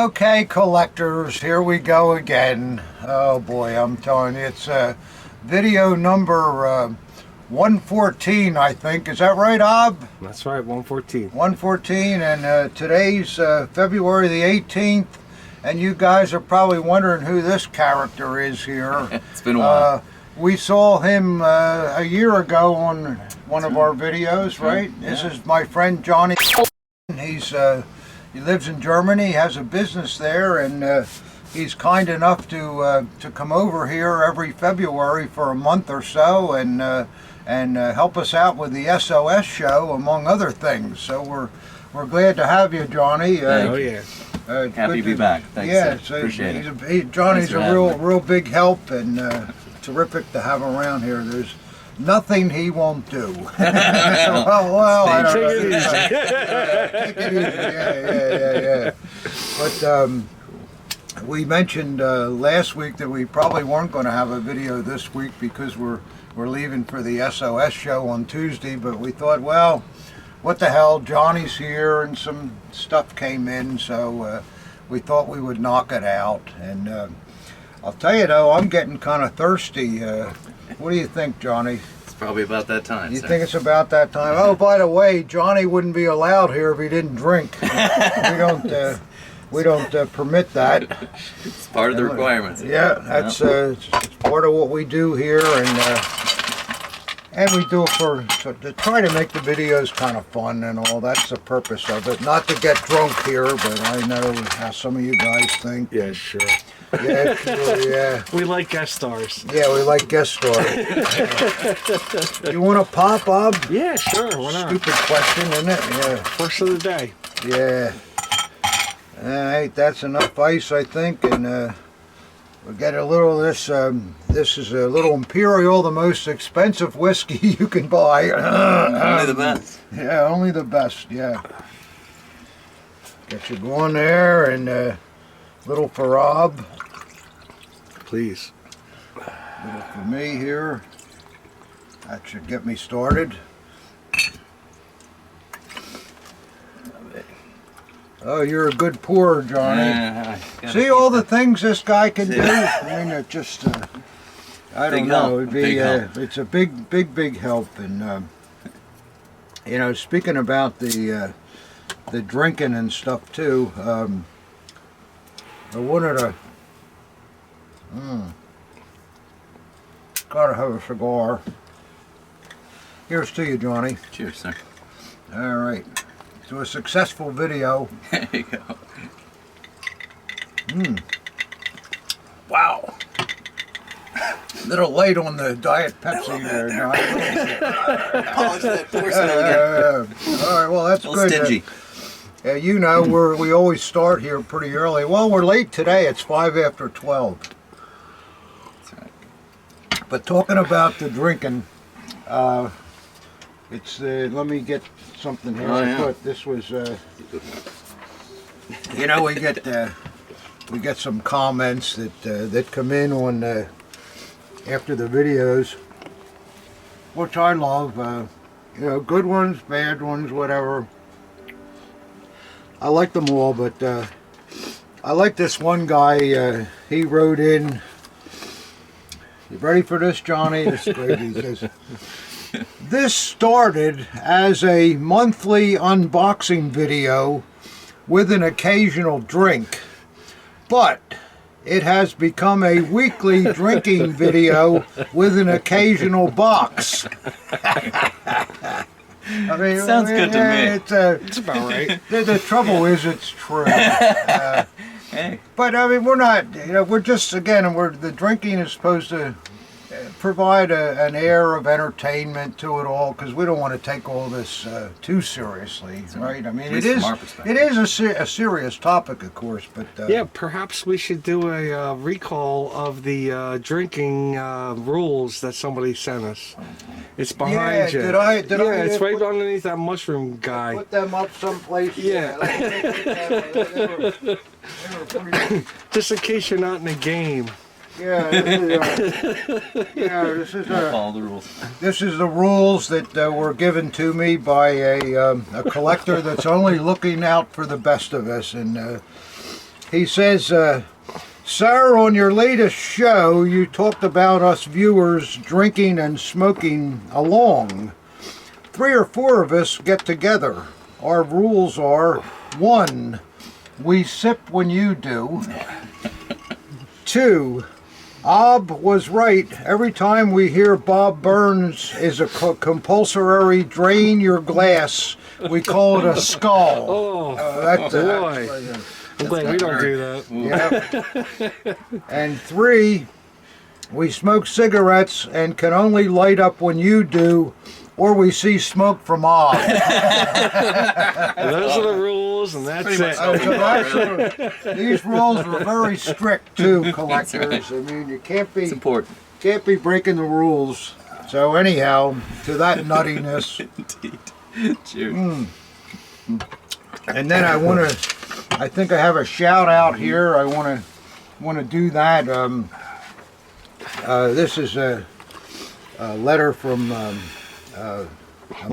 Okay, collectors, here we go again. Oh boy, I'm telling you, it's video number 114, I think. Is that right, Ob? That's right, 114. 114, and today's February the 18th, and you guys are probably wondering who this character is here. It's been a while. We saw him a year ago on one of our videos, right? Yeah. This is my friend Johnny. He lives in Germany, has a business there, and he's kind enough to come over here every February for a month or so and help us out with the SOS show, among other things. So we're glad to have you, Johnny. Oh yeah. Happy to be back. Thanks. Yeah, Appreciate it. Johnny's Thanks a for real big help, and terrific to have him around here. There's nothing he won't do. well, I don't know. Take it easy. Take it easy. Yeah. But we mentioned last week that we probably weren't going to have a video this week because we're leaving for the SOS show on Tuesday. But we thought, well, what the hell? Johnny's here, and some stuff came in, so we thought we would knock it out. And I'll tell you though, I'm getting kind of thirsty. What do you think, Johnny? It's probably about that time. You think it's about that time? Oh, by the way, Johnny wouldn't be allowed here if he didn't drink. We don't permit that. It's part of the requirements. Yeah, that's it's part of what we do here, and we do it to try to make the videos kind of fun and all. That's the purpose of it. Not to get drunk here, but I know how some of you guys think. Yeah, sure. Yeah, sure, yeah. We like guest stars. Yeah, we like guest stars. You want to pop, Bob? Yeah, sure. Why not? Stupid question, isn't it? Yeah. First of the day. Yeah. All right, that's enough ice, I think, and we'll get a little of this. This is a little Imperial, the most expensive whiskey you can buy. Only the best. Yeah, only the best, yeah. Get you going there, and little for Rob. Please. Little for me here. That should get me started. Oh, you're a good pourer, Johnny. See all the things this guy can do? I mean, it just, I don't know. It'd be, it's a big help. And, you know, speaking about the drinking and stuff too, I wanted to, gotta have a cigar. Here's to you, Johnny. Cheers, sir. All right. To a successful video. There you go. Wow. A little late on the Diet Pepsi there, Johnny. All right, well, that's a little good. Stingy. You know, we always start here pretty early. Well, we're late today. It's 5 after 12. That's right. But talking about the drinking, it's let me get something here. Oh, I yeah. thought this was, you know, we get some comments that come in on after the videos, which I love. You know, good ones, bad ones, whatever. I like them all, but I like this one guy. He wrote in. You ready for this, Johnny? This is great. He says, "This started as a monthly unboxing video with an occasional drink, but it has become a weekly drinking video with an occasional box." I mean, sounds good to me. It's about right. The trouble is, it's true. Hey. But I mean, we're not. You know, we're just again, the drinking is supposed to provide an air of entertainment to it all, because we don't want to take all this too seriously, right? I mean, it is a serious topic, of course, but Yeah, perhaps we should do a recall of the drinking rules that somebody sent us. It's behind you. Did I? It's right underneath that mushroom guy. Put them up someplace. Yeah. They were pretty, Just in case you're not in the game. yeah, this is Follow the rules. This is the rules that were given to me by a collector that's only looking out for the best of us, and he says, "Sir, on your latest show, you talked about us viewers drinking and smoking along. 3 or 4 of us get together. Our rules are: 1, we sip when you do. 2, Ob was right. Every time we hear Bob Burns is a compulsory drain your glass, we call it a skull." Oh, That's boy. I'm glad we don't do that. Yep. And 3, we smoke cigarettes and can only light up when you do, or we see smoke from Ob. Those are the rules, and that's Pretty much it. all. So actually, these rules are very strict too, collectors. I mean, you can't It's be important. breaking the rules. So anyhow, to that nuttiness, Indeed. Cheers. and then I think I have a shout out here. I want to do that. This is a letter from a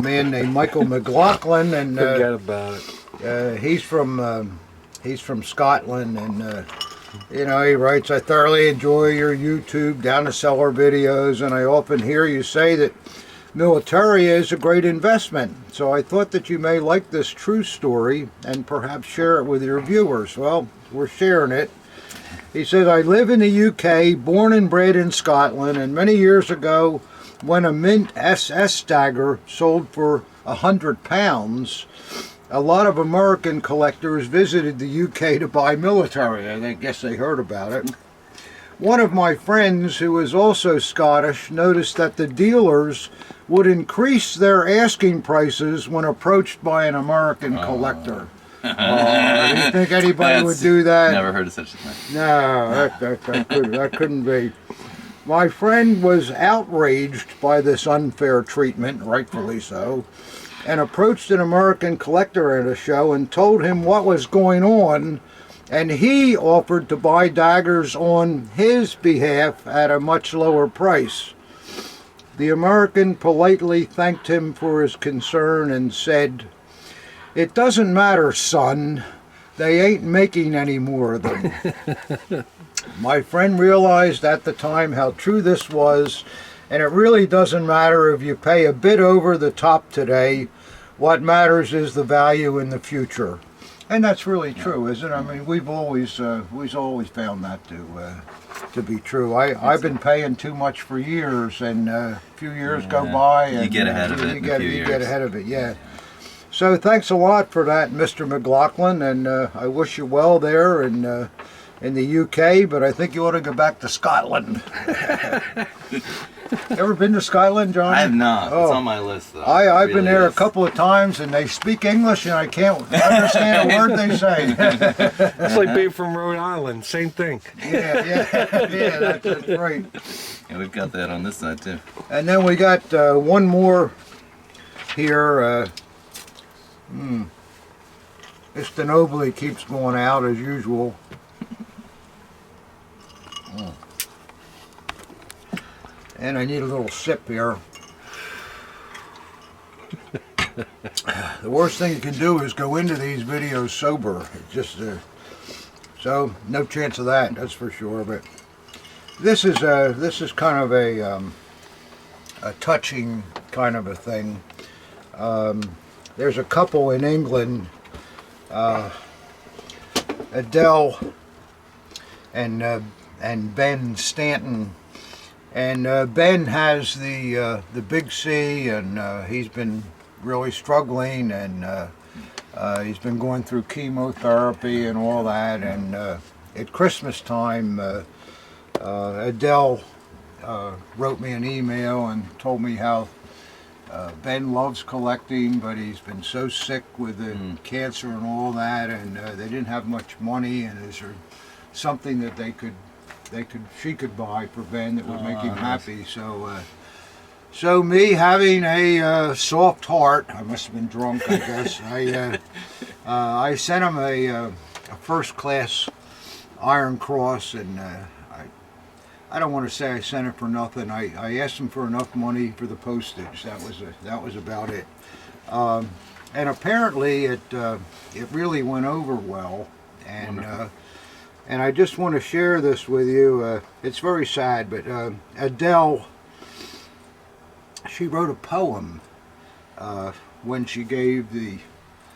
man named Michael McLaughlin, and Forget about it. he's from Scotland, and you know, he writes, "I thoroughly enjoy your YouTube down the cellar videos, and I often hear you say that military is a great investment. So I thought that you may like this true story and perhaps share it with your viewers." Well, we're sharing it. He says, "I live in the UK, born and bred in Scotland, and many years ago, when a mint SS dagger sold for £100, a lot of American collectors visited the UK to buy military. I guess they heard about it. One of my friends, who is also Scottish, noticed that the dealers would increase their asking prices when approached by an American collector." Do you think anybody would do that? Never heard of such a thing. No, that couldn't be. My friend was outraged by this unfair treatment, rightfully so, and approached an American collector at a show and told him what was going on, and he offered to buy daggers on his behalf at a much lower price. The American politely thanked him for his concern and said, "It doesn't matter, son. They ain't making any more of them." My friend realized at the time how true this was, and it really doesn't matter if you pay a bit over the top today. What matters is the value in the future. And that's really true, isn't it? I mean, we've always found that to be true. I've been paying too much for years, and a few years go by, and You get ahead of it in a few you years. get ahead of it, yeah. So thanks a lot for that, Mr. McLaughlin, and I wish you well there in the UK, but I think you ought to go back to Scotland. Ever been to Scotland, John? I have not. Oh. It's on my list, though. I've been Really there a is. couple of times, and they speak English, and I can't understand a word they say. It's like being from Rhode Island. Same thing. yeah, that's right. Yeah, we've got that on this side, too. And then we got one more here. This Denobly keeps going out as usual. And I need a little sip here. The worst thing you can do is go into these videos sober. It's just so no chance of that. That's for sure. But this is kind of a touching kind of a thing. There's a couple in England, Adele and Ben Stanton. And Ben has the big C, and he's been really struggling, and he's been going through chemotherapy and all that. And at Christmas time, Adele wrote me an email and told me how Ben loves collecting, but he's been so sick with the cancer and all that, and they didn't have much money. And is there something that she could buy for Ben that would make him happy? So me having a soft heart, I must have been drunk, I guess. I sent him a first class Iron Cross, and I don't want to say I sent it for nothing. I asked him for enough money for the postage. That was about it. And apparently it really went over well, and And I just want to share this with you. It's very sad, but Adele, she wrote a poem when she gave the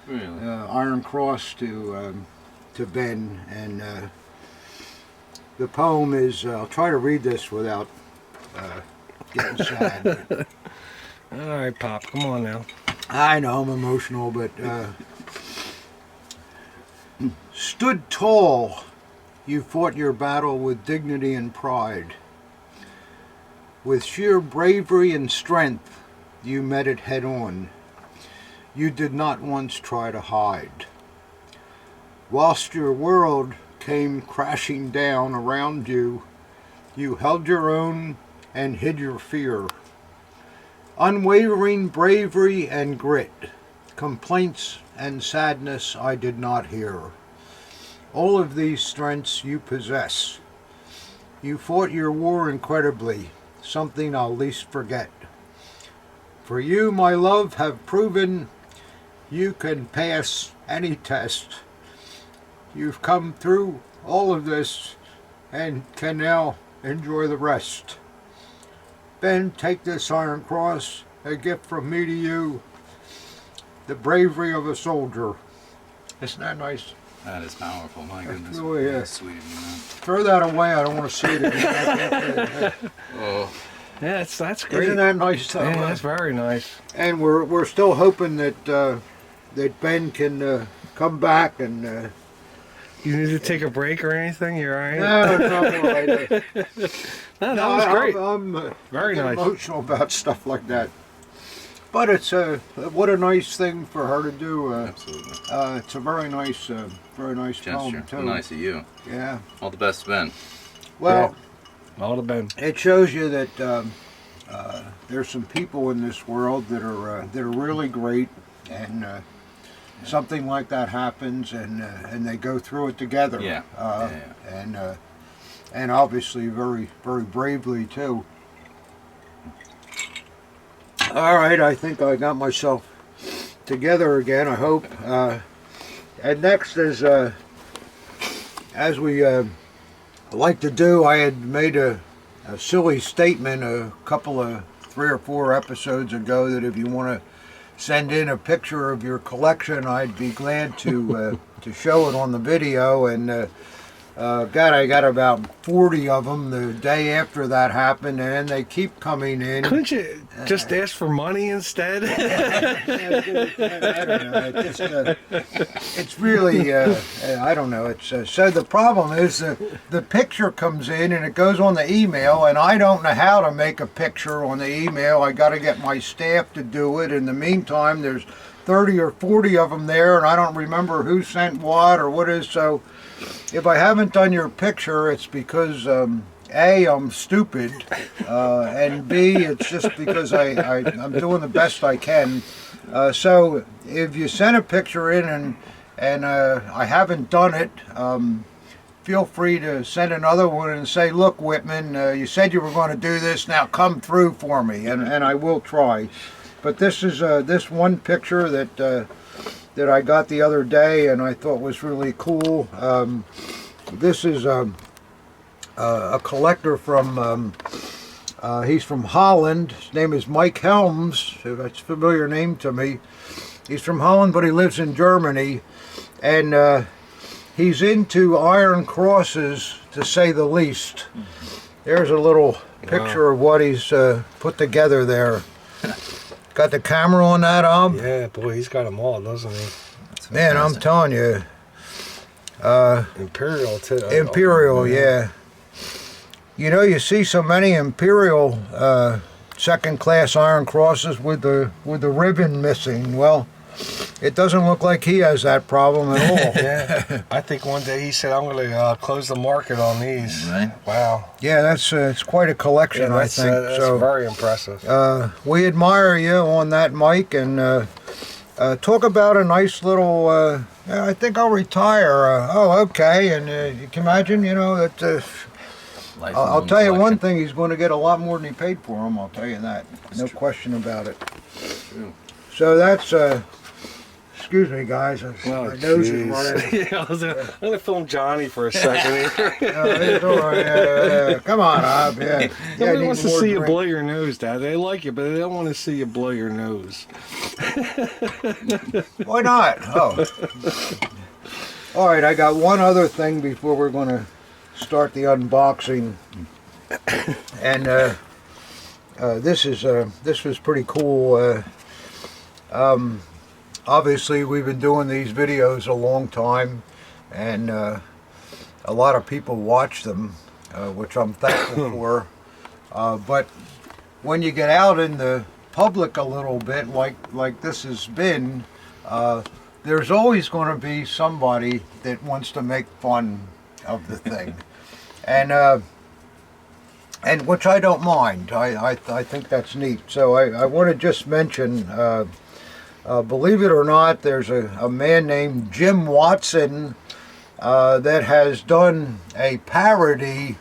Iron Cross to Ben, and the poem is, I'll try to read this without getting sad. All right, Pop, come on now. I know I'm emotional, but stood tall, you fought your battle with dignity and pride. With sheer bravery and strength, you met it head on. You did not once try to hide. Whilst your world came crashing down around you, you held your own and hid your fear. Unwavering bravery and grit, complaints and sadness I did not hear. All of these strengths you possess. You fought your war incredibly, something I'll least forget. For you, my love, have proven you can pass any test. You've come through all of this and can now enjoy the rest. Ben, take this Iron Cross, a gift from me to you, the bravery of a soldier. Isn't that nice? That is powerful, my goodness. Really is. That's sweet, man. Throw that away, I don't want to see it again. Oh, Yeah, that's great. Isn't that nice? Though? Yeah, that's very nice. And we're still hoping that that Ben can come back and. You need to take a break or anything? You're all right? No, it's not all right. No, that was great. I'm Very get nice. emotional about stuff like that. But it's what a nice thing for her to do. absolutely. It's a very nice Gesture. poem too. Nice of you. Yeah. All the best, Ben. Well, All the Ben. it shows you that there's some people in this world that are really great, and something like that happens, and they go through it together. Yeah. And obviously very bravely too. All right, I think I got myself together again, I hope. And next is, as we like to do, I had made a silly statement a couple of 3 or 4 episodes ago that if you want to send in a picture of your collection, I'd be glad to show it on the video. And I got about 40 of them the day after that happened, and they keep coming in. Couldn't you just ask for money instead? I don't know. It's really, I don't know. It's so the problem is the picture comes in and it goes on the email, and I don't know how to make a picture on the email. I got to get my staff to do it. In the meantime, there's 30 or 40 of them there, and I don't remember who sent what or what is. So if I haven't done your picture, it's because A, I'm stupid, and B, it's just because I'm doing the best I can. So if you send a picture in and I haven't done it, feel free to send another one and say, look, Whitman, you said you were going to do this, now come through for me, and I will try. But this is this one picture that I got the other day and I thought was really cool. This is a collector from, he's from Holland. His name is Mike Helms. That's a familiar name to me. He's from Holland, but he lives in Germany. And he's into Iron Crosses, to say the least. There's a little picture of what he's put together there. Got the camera on that, Ob? Yeah, boy, he's got them all, doesn't he? Man, I'm telling you. Imperial, too. Imperial, yeah. You know, you see so many Imperial second-class Iron Crosses with the ribbon missing. Well, it doesn't look like he has that problem at all. Yeah, I think one day he said, I'm going to close the market on these. Right. Wow. Yeah, that's it's quite a collection, I think. That's so very impressive. we admire you on that, Mike, and talk about a nice little. I think I'll retire. Oh, okay. And you can imagine, you know, that. I'll tell you one thing: he's going to get a lot more than he paid for them. I'll tell you that. No question about it. True. So that's excuse me, guys. My nose is running. Yeah, I'm gonna film Johnny for a second here. It's all right. Come on, Ab. Yeah. Nobody need wants to more see you drink. blow your nose, Dad. They like you, but they don't want to see you blow your nose. Why not? Oh. All right, I got one other thing before we're going to start the unboxing. And this was pretty cool. Obviously, we've been doing these videos a long time, and a lot of people watch them, which I'm thankful for. But when you get out in the public a little bit, like this has been, there's always going to be somebody that wants to make fun of the thing, and which I don't mind. I think that's neat. So I want to just mention, believe it or not, there's a man named Jim Watson that has done a parody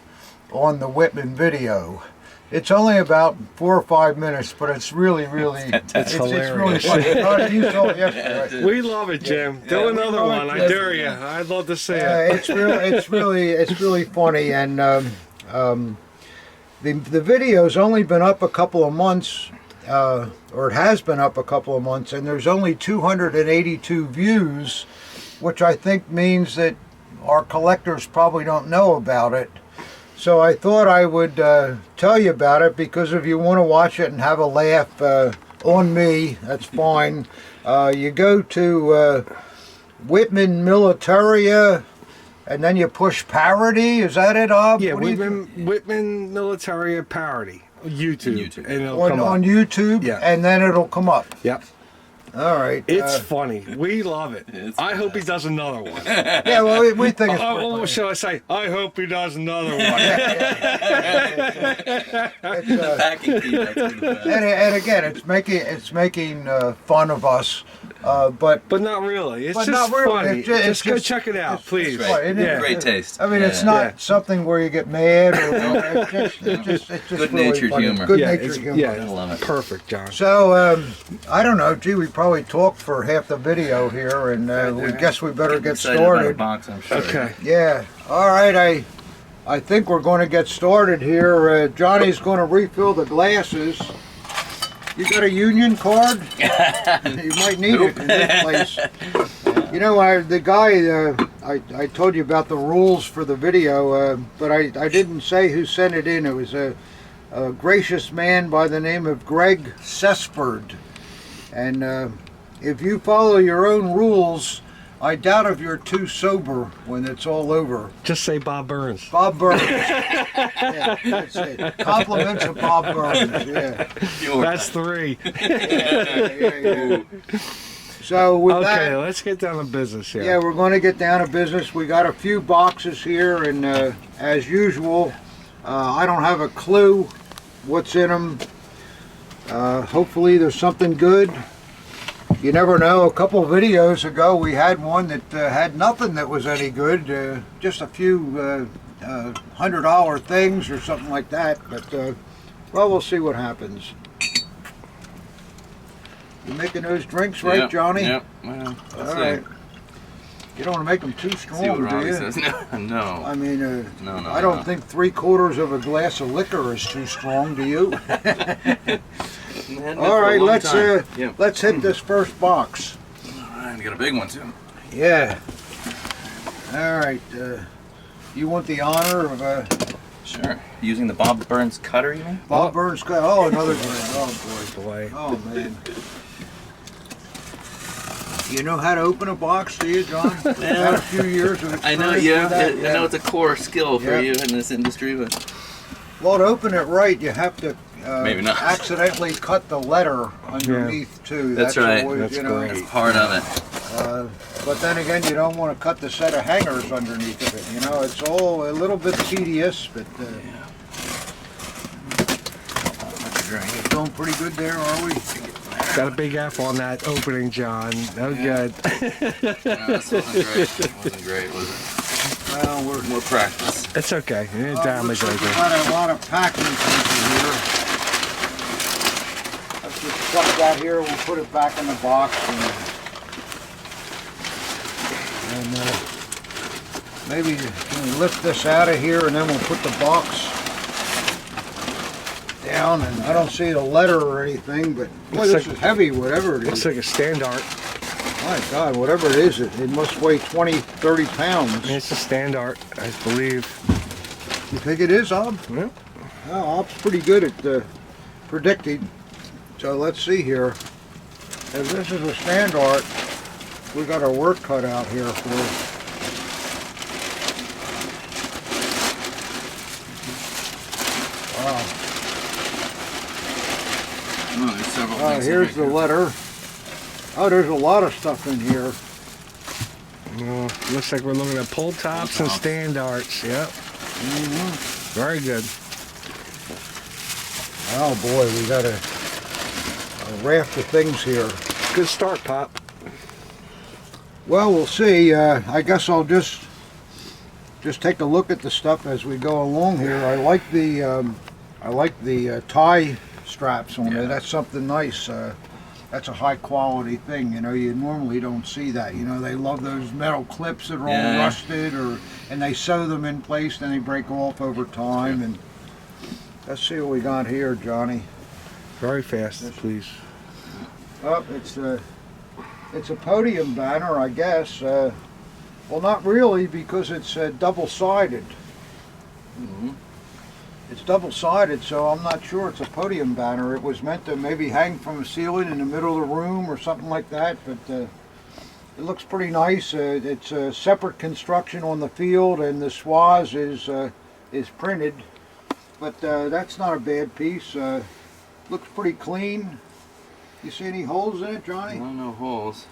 on the Whitman video. It's only about 4 or 5 minutes, but it's really, it's hilarious. It's really funny. You saw it yesterday. We love it, Jim. Do another one. I dare you. I'd love to see it. It's really funny, and the video's only been up a couple of months, or it has been up a couple of months, and there's only 282 views, which I think means that our collectors probably don't know about it. So I thought I would tell you about it, because if you want to watch it and have a laugh on me, that's fine. You go to Whitman Militaria, and then you push Parody. Is that it, Ob? Yeah, Whitman Militaria Parody. YouTube. And it'll come up. On YouTube, Yeah. and then it'll come up. Yep. All right. It's funny. We love it. I hope he does another one. Yeah, well, we think it's pretty What funny. shall I say? I hope he does another one. It's, Packing key, that's pretty bad. and again, it's making fun of us, but not really. It's But just not really. funny. It's Just go just- check it out, please. Right. isn't Yeah. it? Great taste. I mean, it's Yeah. not Yeah. something where you get mad or it's just Good-natured really funny. humor. Good-natured it's- humor. yeah, I love it. Perfect, John. So I don't know. Gee, we probably talked for half the video here, and we guess we better get Excited about the started. box, I'm sure. Okay. Yeah. All right. I think we're going to get started here. Johnny's going to refill the glasses. You got a union card? You might need it in this place. You know, the guy, I told you about the rules for the video, but I didn't say who sent it in. It was a gracious man by the name of Greg Sesford. And if you follow your own rules, I doubt if you're too sober when it's all over. Just say Bob Burns. Bob Burns. Yeah, that's it. Compliments of Bob Burns. Yeah. That's 3. Yeah. So with Okay, that, let's get down to business here. yeah, we're going to get down to business. We got a few boxes here, and as usual, I don't have a clue what's in them. Hopefully there's something good. You never know. A couple of videos ago we had one that had nothing that was any good, just a few $100 things or something like that, but well, we'll see what happens. You making those drinks right, Yep, Johnny? Yep. Well, let's All see. right. You don't want to make them too See what strong, do Robbie you? says. No. I mean, No, I don't no. think 3/4 of a glass of liquor is too strong, do you? All right, let's hit this first box. Alright, got a big one too. Yeah. All right. You want the honor of Sure. Using the Bob Burns cutter, you mean? Bob Burns? Oh, another one. Oh boy. Oh man. You know how to open a box, do you, John? Had a few years of I experience know, with yeah. that? I know it's a core skill for Yep. you in this industry, but Well, to open it right, you have to Maybe not. accidentally cut the letter underneath too. That's right. Always, That's you know, great. that's part of it. But then again, you don't want to cut the set of hangers underneath of it. You know, it's all a little bit tedious, but we're doing pretty good there, are we? Got a big F on that opening, John. No good. No, this wasn't great. It wasn't great, was it? Well, we're More practice. It's okay. Any damage looks like we over. got a lot of packing pieces here. Let's just chuck that here. We'll put it back in the box. And And maybe can we lift this out of here and then we'll put the box down. And I don't see the letter or anything, but boy, Looks this like- is heavy, whatever it Looks is. like a Standart. My God, whatever it is, it must weigh 20, 30 pounds. It's a Standart, I believe. You think it is, Ob? Yeah. Oh, Ob's pretty good at predicting. So let's see here. If this is a Standart, we got our work cut out here for it. Wow. Oh, there's several Oh, things. here's the letter. Oh, there's a lot of stuff in here. Looks like we're looking at pull tops and Standarts. Yep. Very good. Oh boy, we got a raft of things here. Good start, Pop. Well, we'll see. I guess I'll just take a look at the stuff as we go along here. I like the tie straps on it. That's something nice. That's a high quality thing. You know, you normally don't see that. You know, they love those metal clips that are all rusted, and they sew them in place, then they break off over time. And let's see what we got here, Johnny. Very fast, please. Oh, it's a podium banner, I guess. Well, not really, because it's double-sided. It's double-sided, so I'm not sure it's a podium banner. It was meant to maybe hang from a ceiling in the middle of the room or something like that, but it looks pretty nice. It's a separate construction on the field, and the swaz is printed, but that's not a bad piece. Looks pretty clean. You see any holes in it, Johnny? No holes.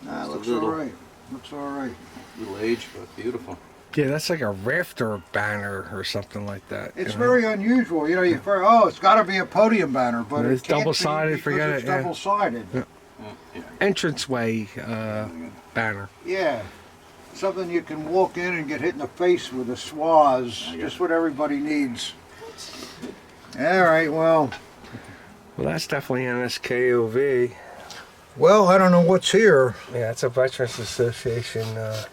Nah, Just a looks little. all right. Looks all right. Little age, but beautiful. Yeah, that's like a rafter banner or something like that. It's you know? very unusual. You know, you figure, oh, it's got to be a podium banner, but It's it can't double-sided, be because forget it's it, yeah. double-sided. entranceway banner. Yeah. Something you can walk in and get hit in the face with a swaz. Just what everybody needs. All right, well. Well, that's definitely NSKOV. Well, I don't know what's here. Yeah, it's a Veterans Association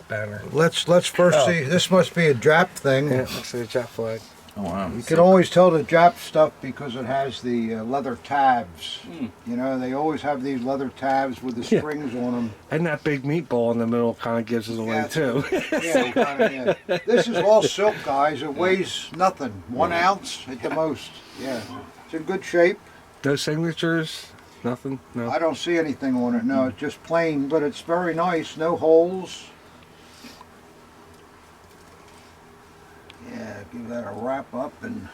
banner. Let's first see. This must be a Jap thing. Yeah, it looks like a Jap flag. Oh wow. You can always tell the Jap stuff because it has the leather tabs. You know, they always have these leather tabs with the strings on them. And that big meatball in the middle kind of gives it away too. Yeah, kinda, yeah. This is all silk, guys. It weighs nothing. 1 ounce at the most. Yeah. It's in good shape. No signatures? Nothing? No. I don't see anything on it. No, it's just plain, but it's very nice. No holes. Yeah, give that a wrap up and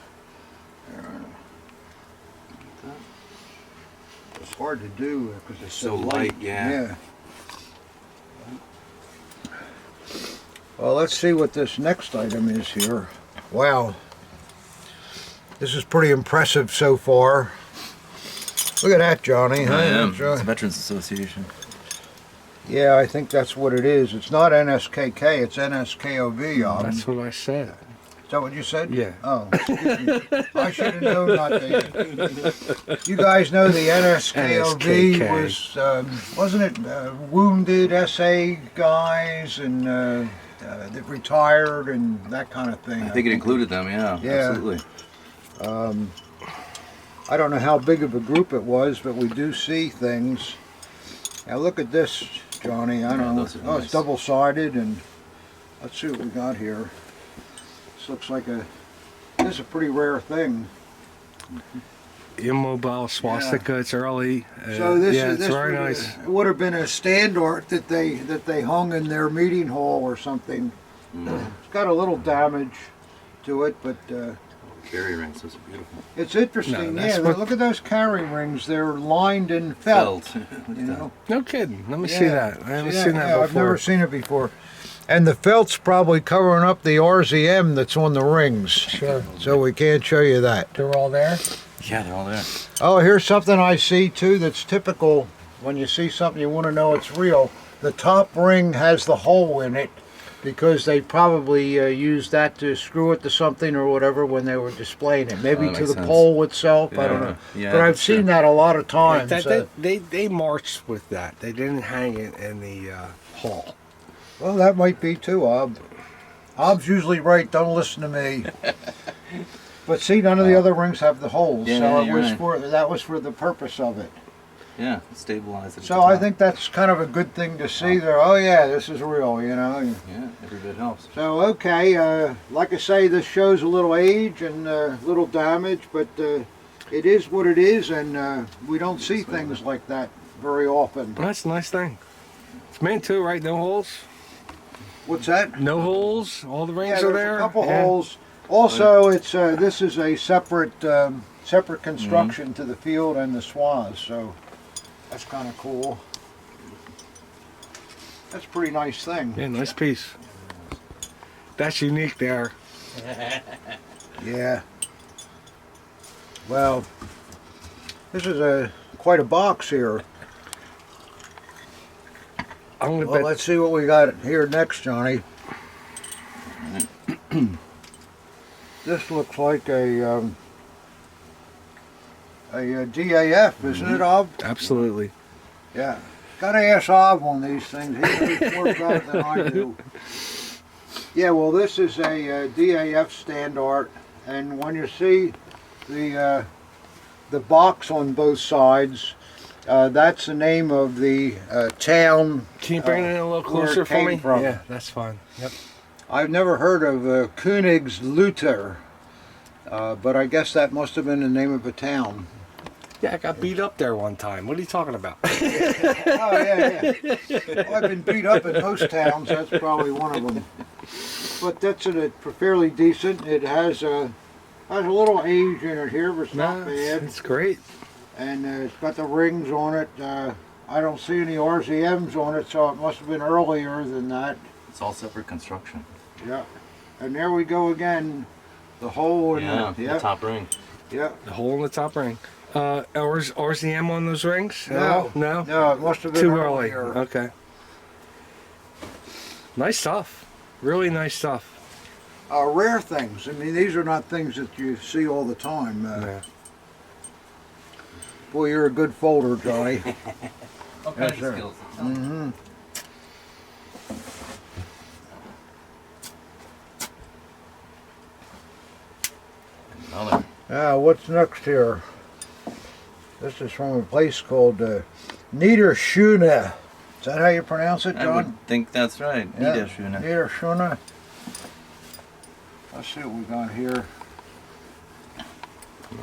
it's hard to do because it's so light. Yeah. Well, let's see what this next item is here. Wow. This is pretty impressive so far. Look at that, Johnny. Huh? I am. It's a Veterans Association. Yeah, I think that's what it is. It's not NSKK, it's NSKOV. That's what I said. Is that what you said? Yeah. Oh, excuse me. I should have known not to. You guys know the NSKOV NSKK. wasn't it wounded SA guys and that retired and that kind of thing? I think it included them, yeah. Absolutely. I don't know how big of a group it was, but we do see things. Now look at this, Johnny. I don't know. Those are Oh, nice. it's double-sided, and let's see what we got here. This looks like this is a pretty rare thing. Immobile swastika, it's early. So this yeah, is it's very nice. It would have been a standard that they hung in their meeting hall or something. It's got a little damage to it, but Carry rings, those are beautiful. it's interesting. No, that's Yeah, what- look at those carry rings. They're lined in felt. Look at You know? No kidding. Let me see that. I haven't Yeah, seen that yeah, before. I've never seen it before. And the felt's probably covering up the RZM that's on the rings. Sure. So we can't show you that. They're all there? Yeah, they're all there. Oh, here's something I see too that's typical when you see something you want to know it's real. The top ring has the hole in it because they probably used that to screw it to something or whatever when they were displaying it. Maybe that to makes the sense. pole itself. I don't Yeah. know. Yeah, But I've sure. seen that a lot of times. They marched with that. They didn't hang it in the hall. Well, that might be too, Ob. Ob's usually right. Don't listen to me. But see, none of the other rings have the holes, Yeah, so you're right. that was for the purpose of it. Yeah, stabilize it. So I think that's kind of a good thing to see there. Oh yeah, this is real, you know. Yeah, every bit helps. So okay, like I say, this shows a little age and a little damage, but it is what it is, and we don't see things like that very often. That's a nice thing. It's meant to, right? No holes? What's that? No holes? All the rings Yeah, are there's there? a couple Yeah. holes. Also, it's this is a separate separate construction to the field and the swaz, so that's kind of cool. That's a pretty nice thing. Yeah, nice piece. That's unique there. Yeah. Well, this is quite a box here. I'm gonna Well, bet. let's see what we got here next, Johnny. This looks like a DAF, isn't it, Ob? Absolutely. Yeah. Gotta ask Ob on these things. He knows more about it than I do. Yeah, well, this is a DAF Standart, and when you see the box on both sides, that's the name of the town. Can you bring it in a little where it closer for came me? from. Yeah, that's fine. Yep. I've never heard of Königslutter, but I guess that must have been the name of a town. Yeah, I got beat up there one time. What are you talking about? Oh, yeah. Well, I've been beat up in most towns. That's probably one of them. But that's fairly decent. It has a little age in it here, but it's not bad. It's great. And it's got the rings on it. I don't see any RZMs on it, so it must have been earlier than that. It's all separate construction. Yeah. And there we go again. The hole in The top ring. Yeah. The hole in the top ring. RZM on those rings? at No. all? No? No, it must have been Too early. earlier. Okay. Nice stuff. Really nice stuff. Rare things. I mean, these are not things that you see all the time. Yeah. Boy, you're a good folder, Johnny. All Yes, kinds sir. of skills. Mm-hmm. Another. What's next here? This is from a place called Niederschöne. Is that how you pronounce it, I John? would think that's right. Yeah. Niederschöne. Niederschöne. Let's see what we got here.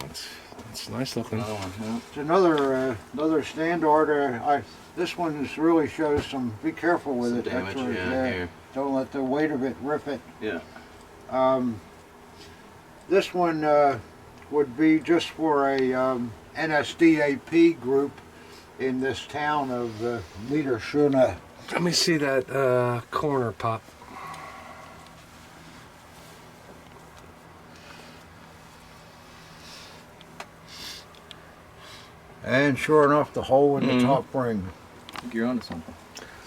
That's nice looking. Another one. Yeah. It's another Standart. This one really shows some. Be careful with Some it. damage, That's right. yeah, here. Don't let the weight of it rip it. Yeah. This one would be just for a NSDAP group in this town of Niederschöne. Let me see that corner pop. And sure enough, the hole in the Mhm. top ring. I think you're onto something.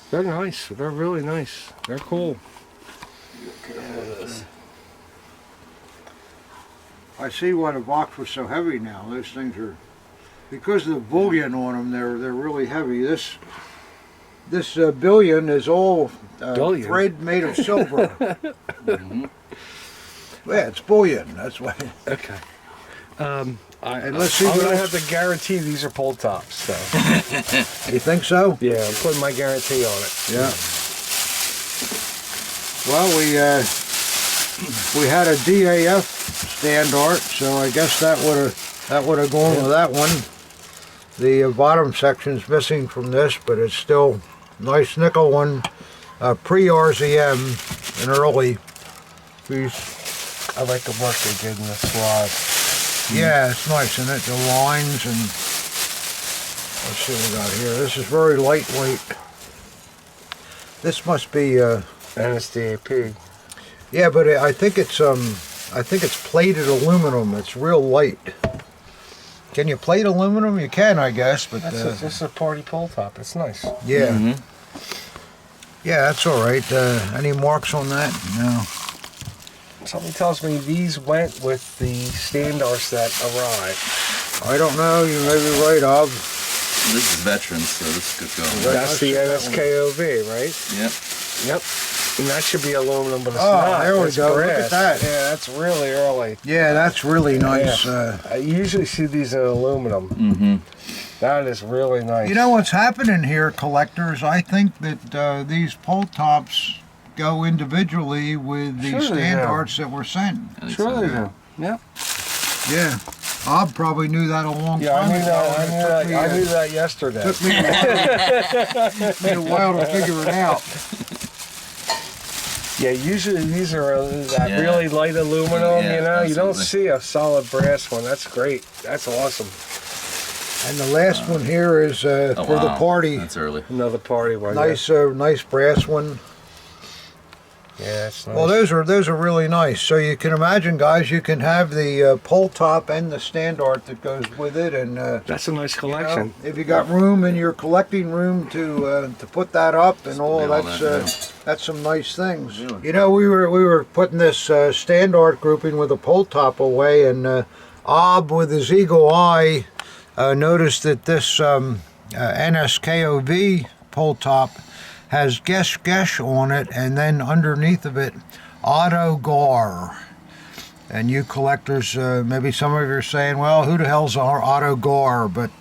They're nice. They're really nice. They're cool. I see why the box was so heavy now. Those things are, because of the bullion on them, they're really heavy. This bullion is all Bullion? thread made of silver. Mhm. Yeah, it's bullion. That's why. Okay. And let's see I'm what gonna else. have to guarantee these are pull tops. So You think so? yeah, I'm putting my guarantee on it. Yeah. Well, we had a DAF Standart, so I guess that would have gone with that one. The bottom section's missing from this, but it's still a nice nickel one, pre-RZM, an early piece. I like the work they did in the swab. Yeah, it's nice, isn't it? The lines and let's see what we got here. This is very lightweight. This must be NSDAP. yeah, but I think it's plated aluminum. It's real light. Can you plate aluminum? You can, I guess, but This is a party pull top. It's nice. yeah, Mhm. yeah, that's all right. Any marks on that? No. Something tells me these went with the standarts that arrived. I don't know. You may be right, Ob. This is veterans, so this could go. Right. That's the I'll see that one. NSKOV, right? Yep. Yep. And that should be aluminum, but it's Oh, not. there we It's go. Look brass. at that. Yeah, that's really early. Yeah, that's really nice. I usually see these in aluminum. Mm-hmm. That is really nice. You know what's happening here, collectors? I think that these pull tops go individually with the Sure they do. standarts that were sent. Sure they do. Yep. Yeah. Bob probably knew that a long Yeah, time I knew ago. that. and it took me, I knew that yesterday. took me a while to figure it out. Yeah, usually these are that Yeah. really light aluminum, Yeah, you know. You don't absolutely. see a solid brass one. That's great. That's awesome. And the last one here is Oh, for the wow. party. That's early. Another party one. Nice, nice brass one. Yeah, it's nice. Well, those are really nice. So you can imagine, guys, you can have the pull top and the standard that goes with it, and That's a nice you collection. know, if you got room in your collecting room to put that up and all, do all that's that, that's some nice things. Really? You know, we were putting this standard grouping with a pull top away, and Ob with his eagle eye noticed that this NSKOV pull top has gesh on it, and then underneath of it, Auto Gar. And you collectors, maybe some of you are saying, well, who the hell's Auto Gar? But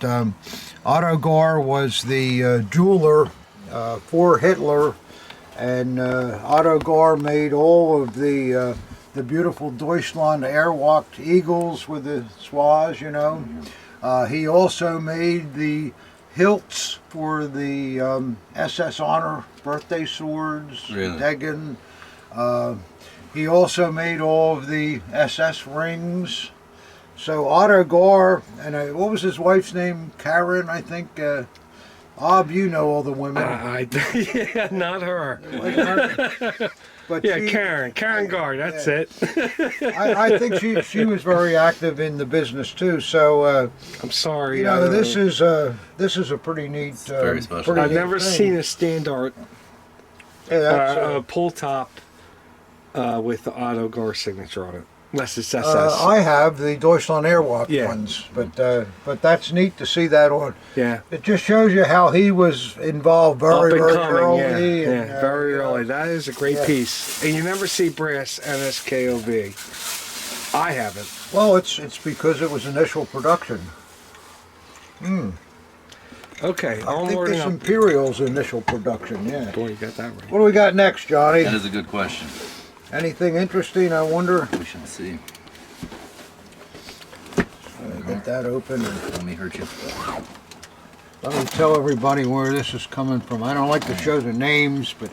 Auto Gar was the jeweler for Hitler, and Auto Gar made all of the beautiful Deutschland airwalked eagles with the swaz, you know. He also made the hilts for the SS Honor birthday swords, Really? Dagger. He also made all of the SS rings. So Otto Gar, and what was his wife's name? Karen, I think. Ob, you know all the women. Yeah, not her. But Yeah, she- Karen Gard. That's yeah. it. I think she was very active in the business too. So I'm sorry. you know, this is a pretty neat. very special. pretty I've neat never thing. seen a standard Yeah, that's, pull top with the Auto Gar signature on it, unless it's SS. I have the Deutschland Airwalk Yeah. ones, but that's neat to see that on. yeah. It just shows you how he was involved very, Up and very coming, early. yeah, and, yeah, very you know, early. That is a great Yeah. piece, and you never see brass NSKOV. I haven't. Well, it's because it was initial production. Okay, I think onward this and up. Imperial's initial production. Yeah. Boy, you got that right. What do we got next, Johnny? That is a good question. Anything interesting? I wonder. We shall see. Get that open. And Let me hurt you. let me tell everybody where this is coming from. I don't like to show the names, but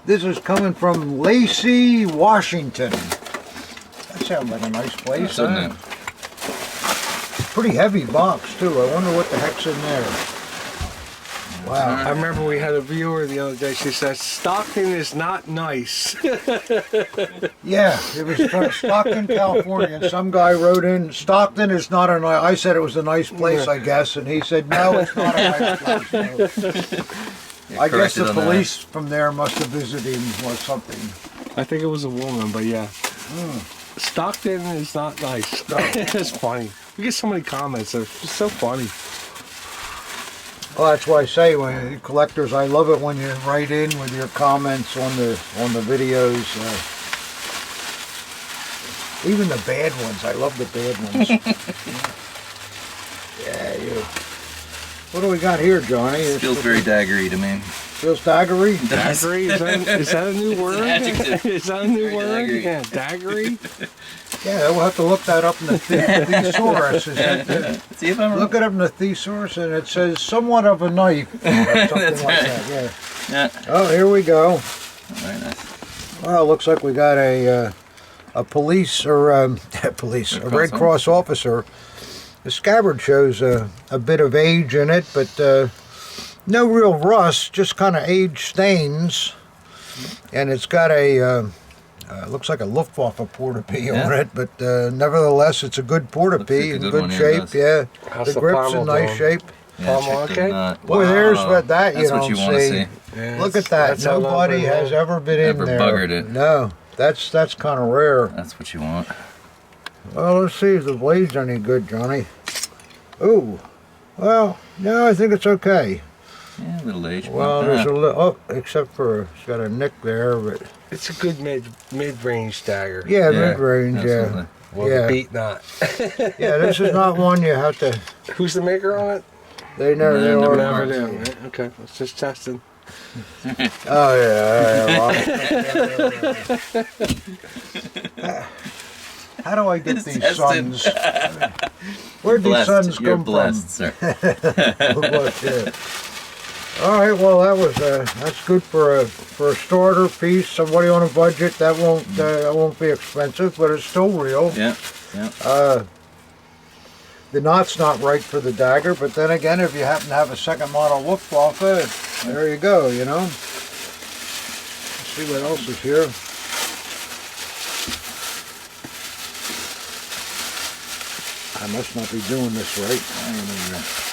this is coming from Lacey, Washington. That sounds like a nice place, Doesn't huh? it? Pretty heavy box too. I wonder what the heck's in there. Wow. I remember we had a viewer the other day. She said, "Stockton is not nice." Yeah, it was from Stockton, California, and some guy wrote in, Stockton is not a nice, I said it was a nice place, I guess, and he said, no, it's not a nice place. No. I guess corrected the on that. police from there must have visited him or something. I think it was a woman, but yeah. Stockton is not nice. It's funny. We get so many comments. They're just so funny. Well, that's why I say, when collectors, I love it when you write in with your comments on the videos. Even the bad ones, I love the bad ones. Yeah, you. What do we got here, Johnny? It feels very daggery to me. Feels daggery? Daggery? Is that a new word? adjective. Is that a new Very word? daggery. Yeah, daggery. Yeah, we'll have to look that up in the thesaurus. Is that See if I'm look it up in the thesaurus, and it says somewhat of a knife, or something That's like right. that. Yeah. Yeah. Oh, here we go. Very nice. Well, it looks like we got a police or police, a Red Cross officer. The scabbard shows a bit of age in it, but no real rust, just kind of age stains. And it's got a looks like a Luftwaffe porta-pee on Yeah. it, but nevertheless, it's a good porta-pee Looks like a in good good one, yeah, it shape. does. Yeah, How's the the grip's pommel in nice doing? shape. Yeah, Palm check the okay? nut. Boy, there's what that you That's don't what you want to see. Yeah, Look at that. that's a lumber, Nobody has yeah. ever been Ever in there. buggered it. No, that's kind of rare. That's what you want. Well, let's see if the blade's any good, Johnny. Ooh, well, no, I think it's okay. Yeah, a little age. Well, there's a little, oh, except for it's got a nick there, but It's a good mid-range dagger. yeah, mid-range, absolutely. yeah. Well, Yeah. the beat not. Yeah, this is not one you have to, Who's the maker on it? they never, they Never are. Never knew. Right? Okay, let's just testing. Oh, yeah. How do I get It's these tested. suns? Where'd these suns You're come blessed, sir. from? Yeah. All right, well, that's good for a starter piece. Somebody on a budget, that won't be expensive, but it's still real. Yeah, yeah. The knot's not right for the dagger, but then again, if you happen to have a second model Luftwaffe, there you go, you know. Let's see what else is here. I must not be doing this right.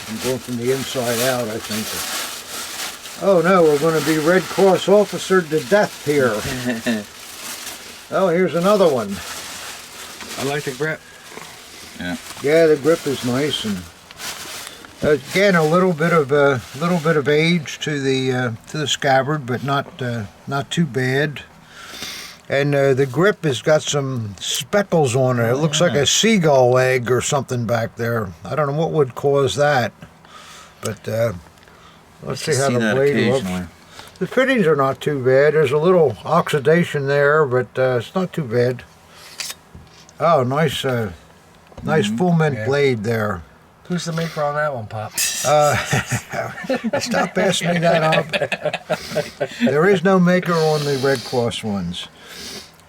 I'm going from the inside out, I think. Oh no, we're going to be Red Cross officer to death here. Oh, here's another one. I like the grip. Yeah. Yeah, the grip is nice, and again a little bit of age to the scabbard, but not too bad. And the grip has got some speckles on it. It looks like a seagull egg or something back there. I don't know what would cause that, but let's see how the blade looks. The fittings are not too bad. There's a little oxidation there, but it's not too bad. Oh, nice. Nice full mint blade there. Who's the maker on that one, Pop? Stop asking me that up. There is no maker on the Red Cross ones.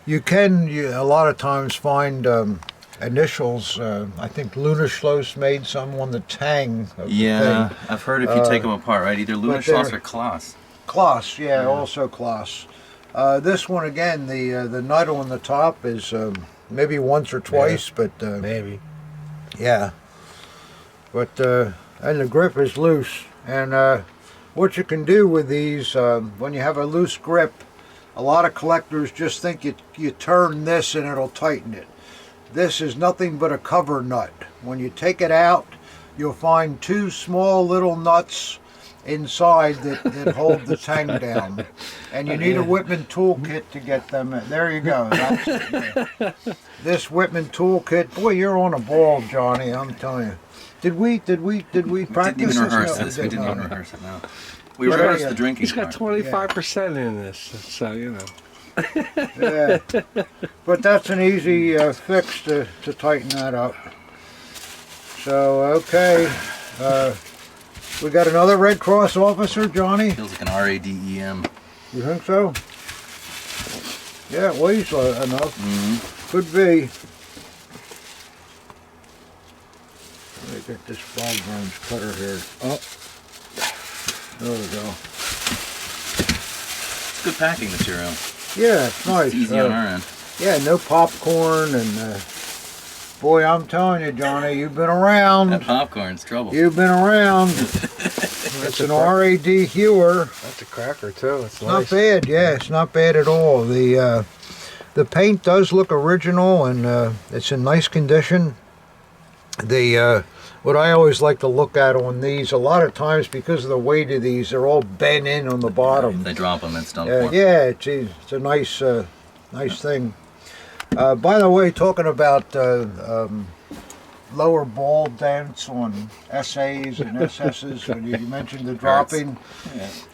You can a lot of times find initials. I think Lunaschloss made some on the tang of the thing. I've heard if you take them apart, right? Either Lunaschloss or Klaas. Klaas, yeah, also Klaas. This one again, the nut on the top is maybe once or twice, but Maybe. yeah. But and the grip is loose. And what you can do with these when you have a loose grip, a lot of collectors just think you turn this and it'll tighten it. This is nothing but a cover nut. When you take it out, you'll find two small little nuts inside that hold the tang down, and you need a Whitman toolkit to get them. There you go. That's it. This Whitman toolkit. Boy, you're on a ball, Johnny. I'm telling you. Did we practice Didn't even rehearse this. We didn't even rehearse it. No. We rehearsed the drinking. He's got 25% in this, so you know. Yeah, but that's an easy fix to tighten that up. So okay. We got another Red Cross officer, Johnny? Feels like an RADEM. You think so? Yeah, it weighs enough. Could be. Let me get this Bob Burns cutter here. Oh, there we go. It's good packing material. Yeah, it's nice. It's easy on our end. Yeah, no popcorn, and boy, I'm telling you, Johnny, you've been around. That popcorn's trouble. You've been around. It's an RAD Hewer. That's a cracker too. It's Not bad, yeah, it's not bad at all. The paint does look original, and it's in nice condition. What I always like to look at on these, a lot of times because of the weight of these, they're all bent in on the bottom. If they drop them, it's done for. Yeah, it's a nice thing. By the way, talking about lower ball dents on SAs and SSs, when you mentioned the dropping,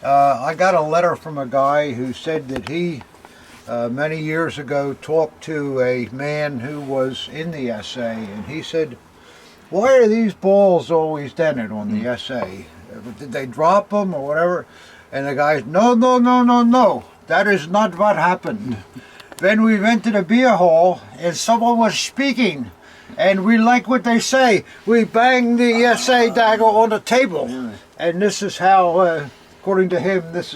I got a letter from a guy who said that he, many years ago, talked to a man who was in the SA, and he said, "Why are these balls always dented on the SA? Did they drop them or whatever?" And the guy, no, that is not what happened. When we went to the beer hall and someone was speaking, and we like what they say, we bang the SA dagger on the table. And this is how, according to him, this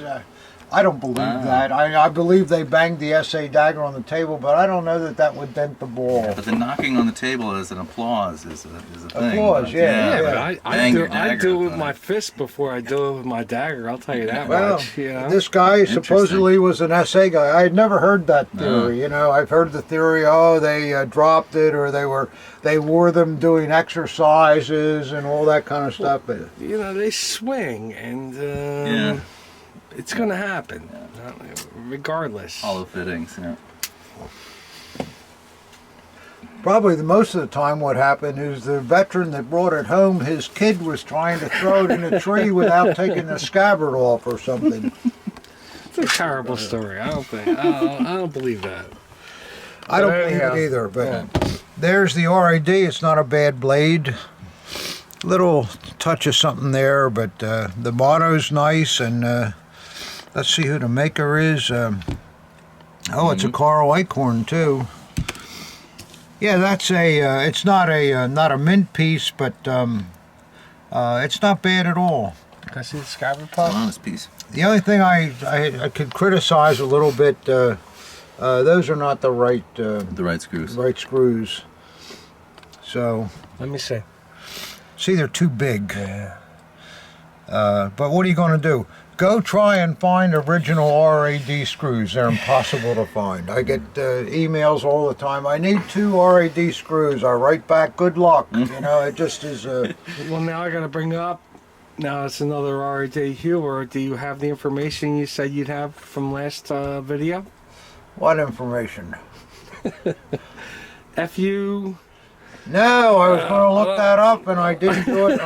I don't believe that. I believe they banged the SA dagger on the table, but I don't know that that would dent the ball. Yeah, but the knocking on the table as an applause is a thing. Applause, yeah. But I do it with my fist before I do it with my dagger. I'll tell you that much. You know? This guy supposedly was an SA guy. I had never heard that theory. You know, I've heard the theory. Oh, they dropped it, or they wore them doing exercises and all that kind of stuff. But you know, they swing, and it's going to happen, regardless. Hollow fittings, yeah. Probably the most of the time what happened is the veteran that brought it home, his kid was trying to throw it in a tree without taking the scabbard off or something. It's a terrible story. I don't believe that. I don't believe it either, but there's the RAD. It's not a bad blade. Little touch of something there, but the motto's nice, and let's see who the maker is. It's a Carl Eichhorn too. Yeah, that's a. It's not a mint piece, but it's not bad at all. Can I see the scabbard It's pop? an honest piece. The only thing I could criticize a little bit. Those are not the right screws. Right screws. So. Let me see. See, they're too big. Yeah. But what are you going to do? Go try and find original RAD screws. They're impossible to find. I get emails all the time. I need 2 RAD screws. I write back, good luck. You know, it just is... Well, now I got to bring up, now it's another RAD Hewer. Do you have the information you said you'd have from last video? What information? FU... No, I was going to look that up, and I didn't do it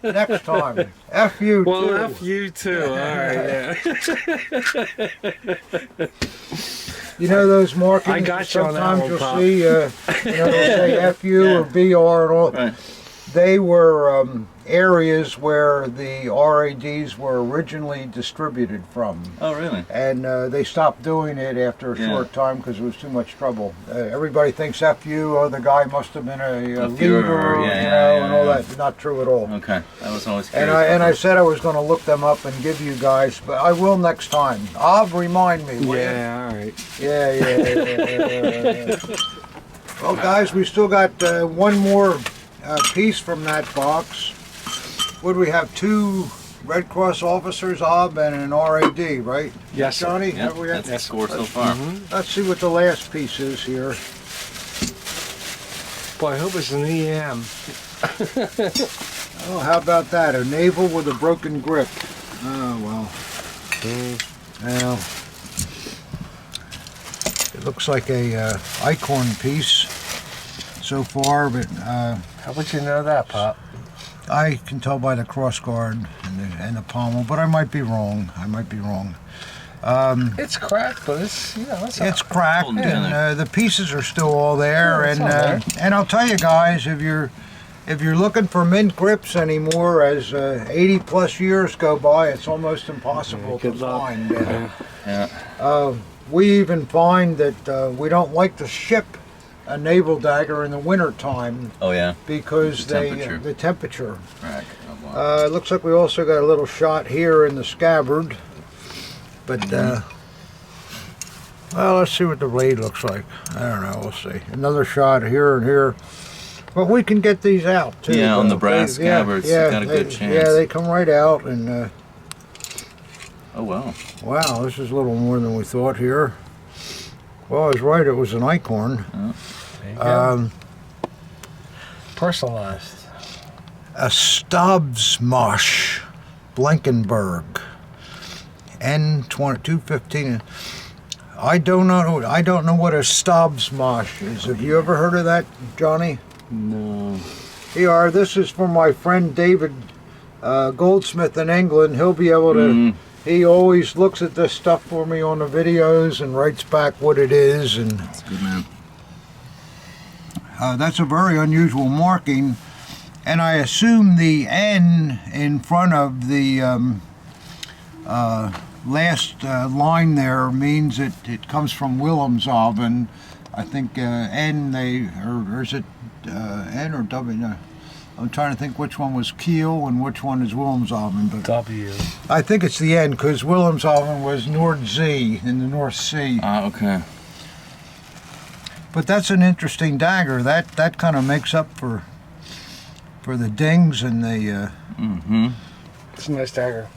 next time. FU2. Well, FU2. All right, yeah. You know those markings? I got you on that sometimes one, you'll Pop. see, they'll say FU or BR and all. Right. They were areas where the RADs were originally distributed from. Oh, really? And they stopped doing it after a short time because it was too much trouble. Everybody thinks FU, oh, the guy must have been a leader, and all that. Not true at all. Okay, that was always curious. And I said I was going to look them up and give you guys, but I will next time. Remind me, will you? Yeah, all right. Yeah. Well, guys, we still got one more piece from that box. What do we have? 2 Red Cross officers, and an RAD, right? Yes, sir. Johnny? Yep, that's the score so far. Let's see what the last piece is here. Boy, I hope it's an EM. Oh, how about that? A Naval with a broken grip. Oh, well. Well, it looks like a Eichhorn piece so far, but How would you know that, Pop? I can tell by the cross guard and the pommel, but I might be wrong. It's cracked, but it's, you know, It's cracked, Holding together. and the pieces are still all there. Yeah, it's all there. And I'll tell you guys, if you're looking for mint grips anymore, as 80 plus years go by, it's almost impossible to good luck. find. Yeah. We even find that we don't like to ship a naval dagger in the winter time Oh, yeah. because The temperature. Right. Right. Oh, wow. It looks like we also got a little shot here in the scabbard, but well, let's see what the blade looks like. I don't know. We'll see. Another shot here and here, but we can get these out too. Yeah, on the brass scabbards, you got a good chance. Yeah, they come right out, and Oh, wow. wow, this is a little more than we thought here. Well, I was right. It was an Eichhorn. There you go. Personalized. A Stabsmash Blankenberg N215. I don't know what a Stabsmash is. Have you ever heard of that, Johnny? No. Here, this is from my friend David Goldsmith in England. He'll be able to. He always looks at this stuff for me on the videos and writes back what it is. And That's good, man. that's a very unusual marking. And I assume the N in front of the last line there means it comes from Wilhelmshaven. I think N or is it N or W? No. I'm trying to think which one was Kiel and which one is Wilhelmshaven, but W. I think it's the end because Wilhelmshaven was Nordsee in the North Sea. Okay. But that's an interesting dagger. That kind of makes up for the dings and the. It's a nice dagger.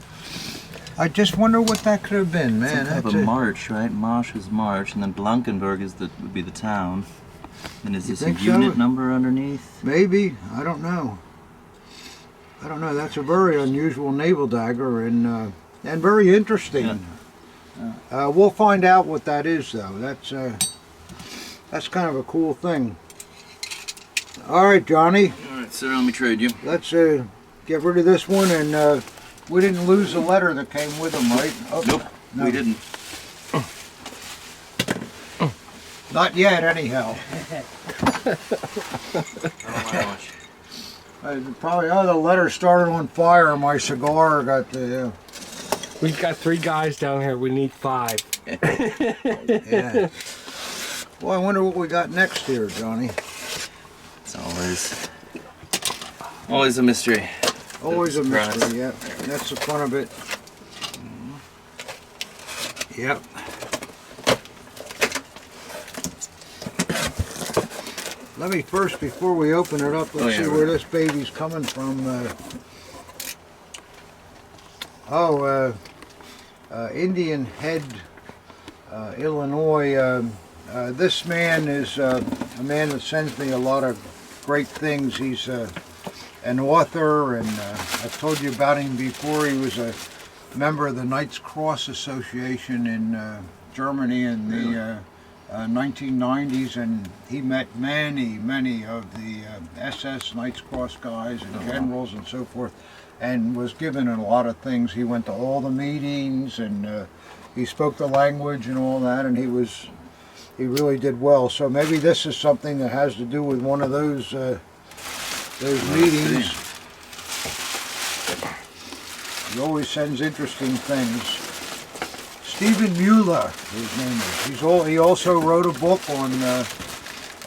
I just wonder what that could have been, man. Some kind of a march, right? Marsh is March, and then Blankenberg would be the town. And is You this a think so? unit number underneath? Maybe. I don't know. I don't know. That's a very unusual naval dagger and very interesting. Yeah. We'll find out what that is, though. That's kind of a cool thing. All right, Johnny. All right, sir, let me trade you. Let's get rid of this one, and we didn't lose the letter that came with them, right? Oh, Nope, no. we didn't. Not yet, anyhow. I don't know much. Probably, the letter started on fire. My cigar got We've got 3 guys down here. We need 5. yeah. Well, I wonder what we got next here, Johnny. It's always a mystery. Always a Surprise. mystery, yeah. That's the fun of it. Yep. Let me first, before we open it up, let's see where this baby's coming from. Indian Head, Illinois. This man is a man that sends me a lot of great things. He's an author, and I've told you about him before. He was a member of the Knights Cross Association in Germany in the 1990s, and he met many of the SS Knights Cross guys and generals and so forth, and was given a lot of things. He went to all the meetings, and he spoke the language and all that, and he really did well. So maybe this is something that has to do with one of those meetings. He always sends interesting things. Stephen Mueller, his name is. He also wrote a book on the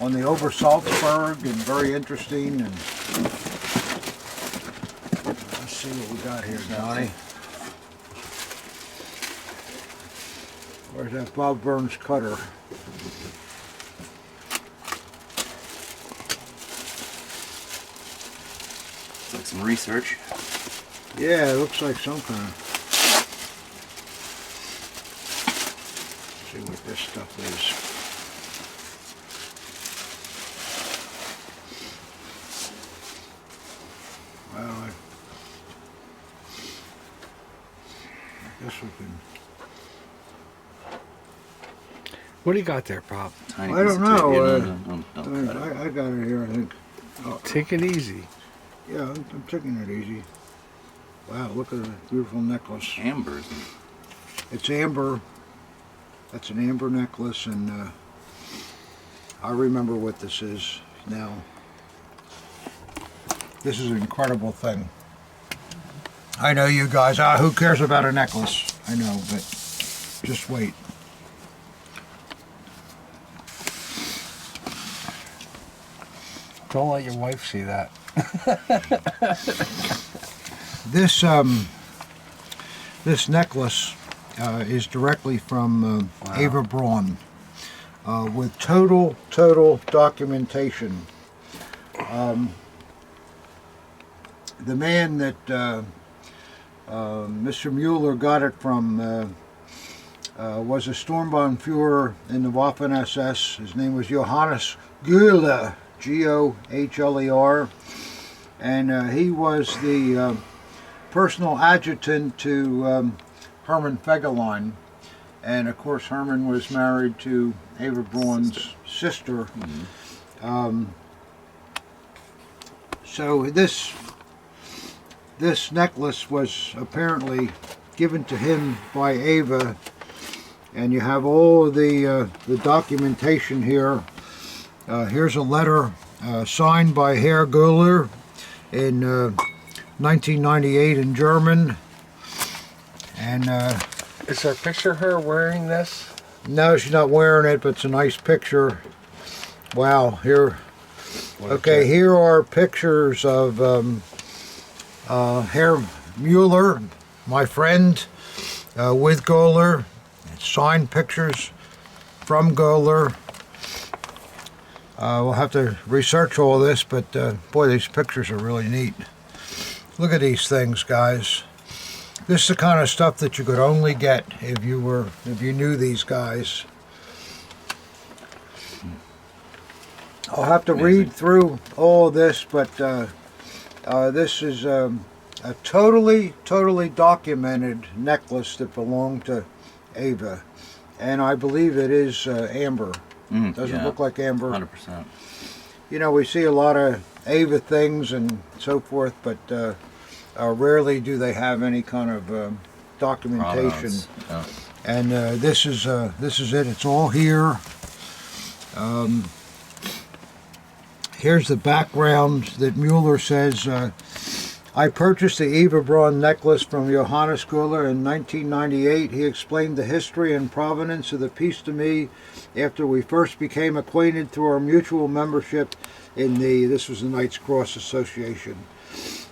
Obersalzberg, and very interesting. And let's see what we got here, Johnny. Where's that Bob Burns cutter? It's like some research. Yeah, it looks like some kind of. Let's see what this stuff is. Well, I guess we can. What do you got there, Bob? Tiny I piece don't of tape. know. Don't cut it. I got it here, I think. Oh, Take it easy. yeah, I'm taking it easy. Wow, look at the beautiful necklace. Ambers. It's amber. That's an amber necklace, and I remember what this is now. This is an incredible thing. I know you guys, who cares about a necklace? I know, but just wait. Don't let your wife see that. This necklace is directly from Eva Braun, with total documentation. The man that Mr. Mueller got it from was a Sturmbannführer in the Waffen-SS. His name was Johannes Goehler, Gohler, and he was the personal adjutant to Hermann Fegelein, and of course Hermann was married to Eva Braun's sister. So this necklace was apparently given to him by Eva, and you have all of the documentation here. Here's a letter signed by Herr Goehler in 1998 in German. And Is there a picture of her wearing this? no, she's not wearing it, but it's a nice picture. Wow, here Okay, here are pictures of Herr Mueller, my friend, with Goler. Signed pictures from Goler. We'll have to research all this, but boy, these pictures are really neat. Look at these things, guys. This is the kind of stuff that you could only get if you knew these guys. I'll have to read through all this, but this is a totally documented necklace that belonged to Eva, and I believe it is amber. Doesn't look like amber. 100%. You know, we see a lot of Eva things and so forth, but rarely do they have any kind of documentation. Yeah. And this is it. It's all here. Here's the background that Mueller says. I purchased the Eva Braun necklace from Johannes Goler in 1998. He explained the history and provenance of the piece to me after we first became acquainted through our mutual membership in this was the Knights Cross Association.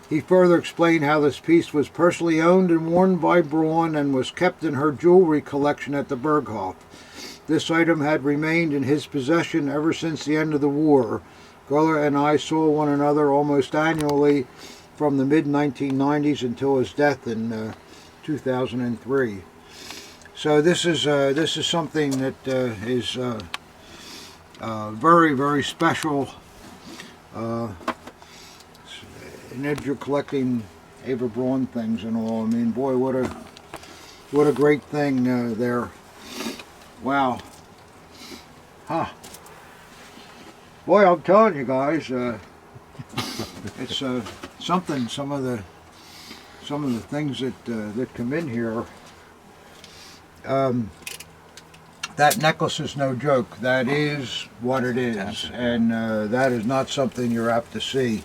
He further explained how this piece was personally owned and worn by Braun and was kept in her jewelry collection at the Berghof. This item had remained in his possession ever since the end of the war. Goler and I saw one another almost annually from the mid-1990s until his death in 2003. So this is something that is very special. And if you're collecting Eva Braun things and all, I mean, boy, what a great thing there. Wow. Huh. Boy, I'm telling you guys, it's something. Some of the things that come in here. That necklace is no joke. That is what it is, and that is not something you're apt to see.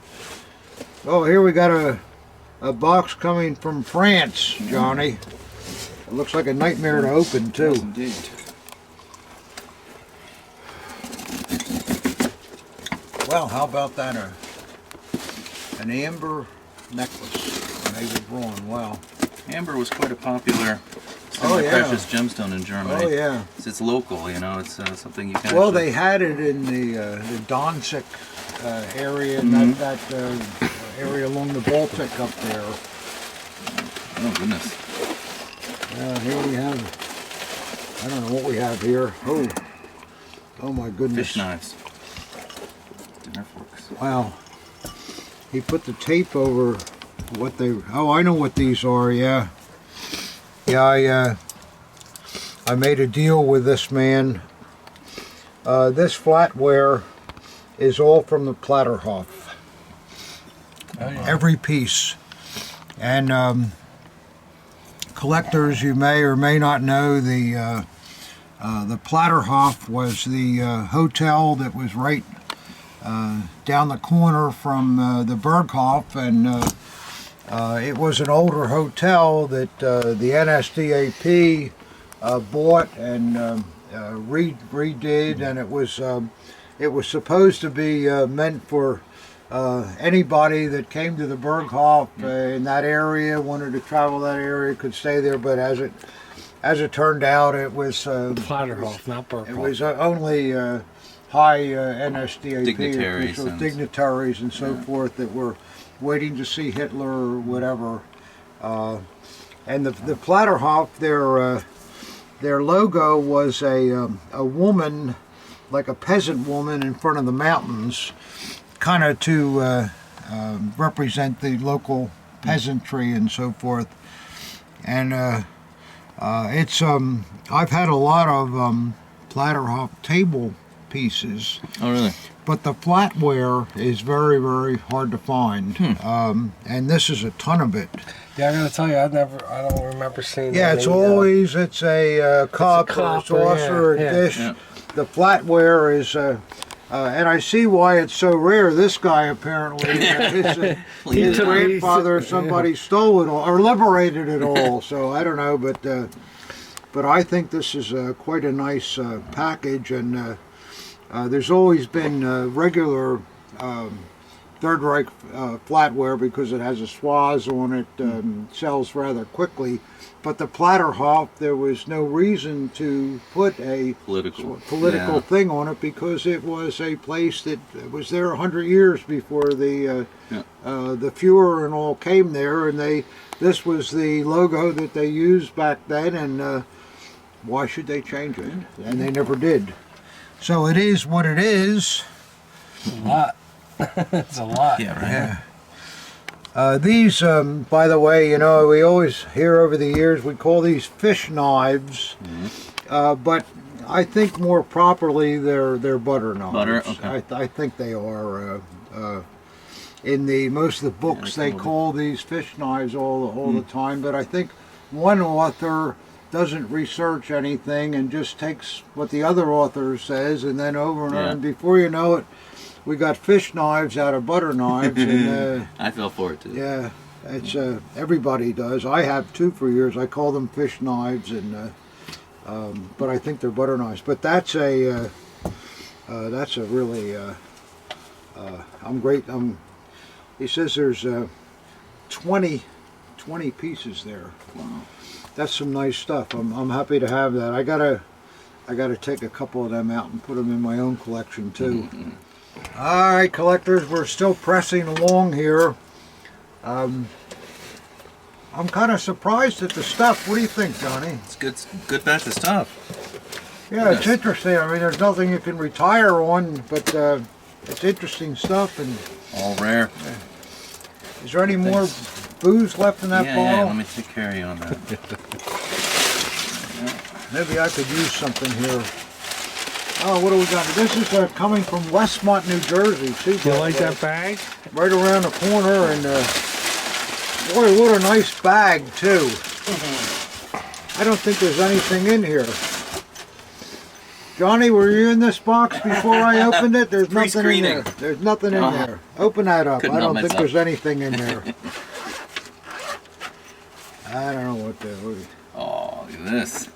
Oh, here we got a box coming from France, Johnny. It looks like a nightmare to open too. Yes, indeed. Well, how about that? An amber necklace from Eva Braun. Wow. Amber was quite a popular precious gemstone in Germany. Oh yeah. It's local, you know. It's something you can. Well, they had it in the Danzig area, and that area along the Baltic up there. Oh goodness. Here we have. I don't know what we have here. Oh my goodness. Fish knives. Dinner forks. Wow. He put the tape over what they. Oh, I know what these are. Yeah. Yeah. I made a deal with this man. This flatware is all from the Platterhof. Oh, yeah. Every piece. And collectors, you may or may not know, the Platterhof was the hotel that was right down the corner from the Berghof, and it was an older hotel that the NSDAP bought and redid, and it was supposed to be meant for anybody that came to the Berghof in that area, wanted to travel that area, could stay there. But as it turned out, it was Platterhof, not Berghof. It was only high NSDAP dignitaries officials, dignitaries and so forth that were waiting to see Hitler or whatever. And the Platterhof, their logo was a woman, like a peasant woman, in front of the mountains, kind of to represent the local peasantry and so forth. And it's I've had a lot of Platterhof table pieces. Oh, really? But the flatware is very hard to find. And this is a ton of it. Yeah, I gotta tell you, I don't remember seeing. Yeah, it's always a cup or a saucer or a dish. Yeah. The flatware is, and I see why it's so rare. This guy apparently, his grandfather or somebody stole it all or liberated it all. So I don't know, but I think this is quite a nice package, and there's always been regular Third Reich flatware because it has a schwaz on it, sells rather quickly. But the Platterhof, there was no reason to put a political thing on it because it was a place that was there 100 years before the Fuhrer and all came there, and this was the logo that they used back then, and why should they change it? And they never did. So it is what it is. A lot. It's a lot. Yeah, right. Yeah. These, by the way, you know, we always hear over the years, we call these fish knives, but I think more properly they're butter knives. Butter, okay. I think they are. In most of the books, they call these fish knives all the time, but I think one author doesn't research anything and just takes what the other author says, and then over and over, and before you know it, we got fish knives out of butter knives. And, I fell for it too. yeah, it's everybody does. I have too for years. I call them fish knives, and but I think they're butter knives. But that's a really I'm great. He says there's 20 pieces there. Wow. That's some nice stuff. I'm happy to have that. I gotta take a couple of them out and put them in my own collection too. All right, collectors, we're still pressing along here. I'm kind of surprised at the stuff. What do you think, Johnny? It's good batch of stuff. Yeah, it's interesting. I mean, there's nothing you can retire on, but it's interesting stuff. And All rare. is there any more booze left in that Yeah, bottle? let me take care of you on that. Maybe I could use something here. Oh, what do we got? This is coming from Westmont, New Jersey. See, You like that bag? right around the corner, and boy, what a nice bag too. I don't think there's anything in here. Johnny, were you in this box before I opened it? There's nothing in there. There's nothing in there. Open that up. Couldn't I don't help think myself. there's anything in there. I don't know what the. Oh, look at this.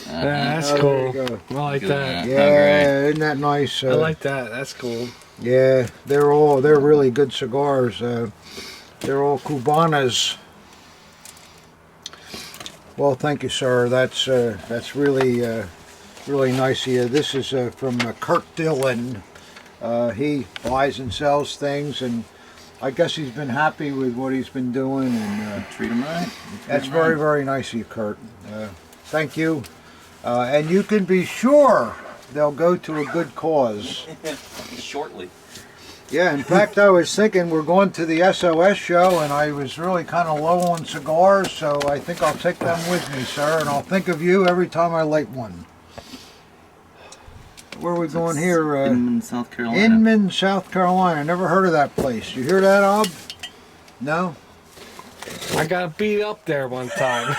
Yeah, that's Oh, there cool. you go. I like Look at that. Yeah, isn't that nice? I like that. That's cool. Yeah, they're really good cigars. They're all Cubanas. Well, thank you, sir. That's really really nice of you. This is from Kirk Dillon. He buys and sells things, and I guess he's been happy with what he's been doing, and Treat them right. that's very, very nice of you, Kurt. Thank you. And you can be sure they'll go to a good cause. Shortly. Yeah, in fact, I was thinking we're going to the SOS show, and I was really kind of low on cigars, so I think I'll take them with me, sir, and I'll think of you every time I light one. Where are we going here? Inman, South Carolina. Inman, South Carolina. Never heard of that place. You hear that, Ob? No? I got beat up there one time.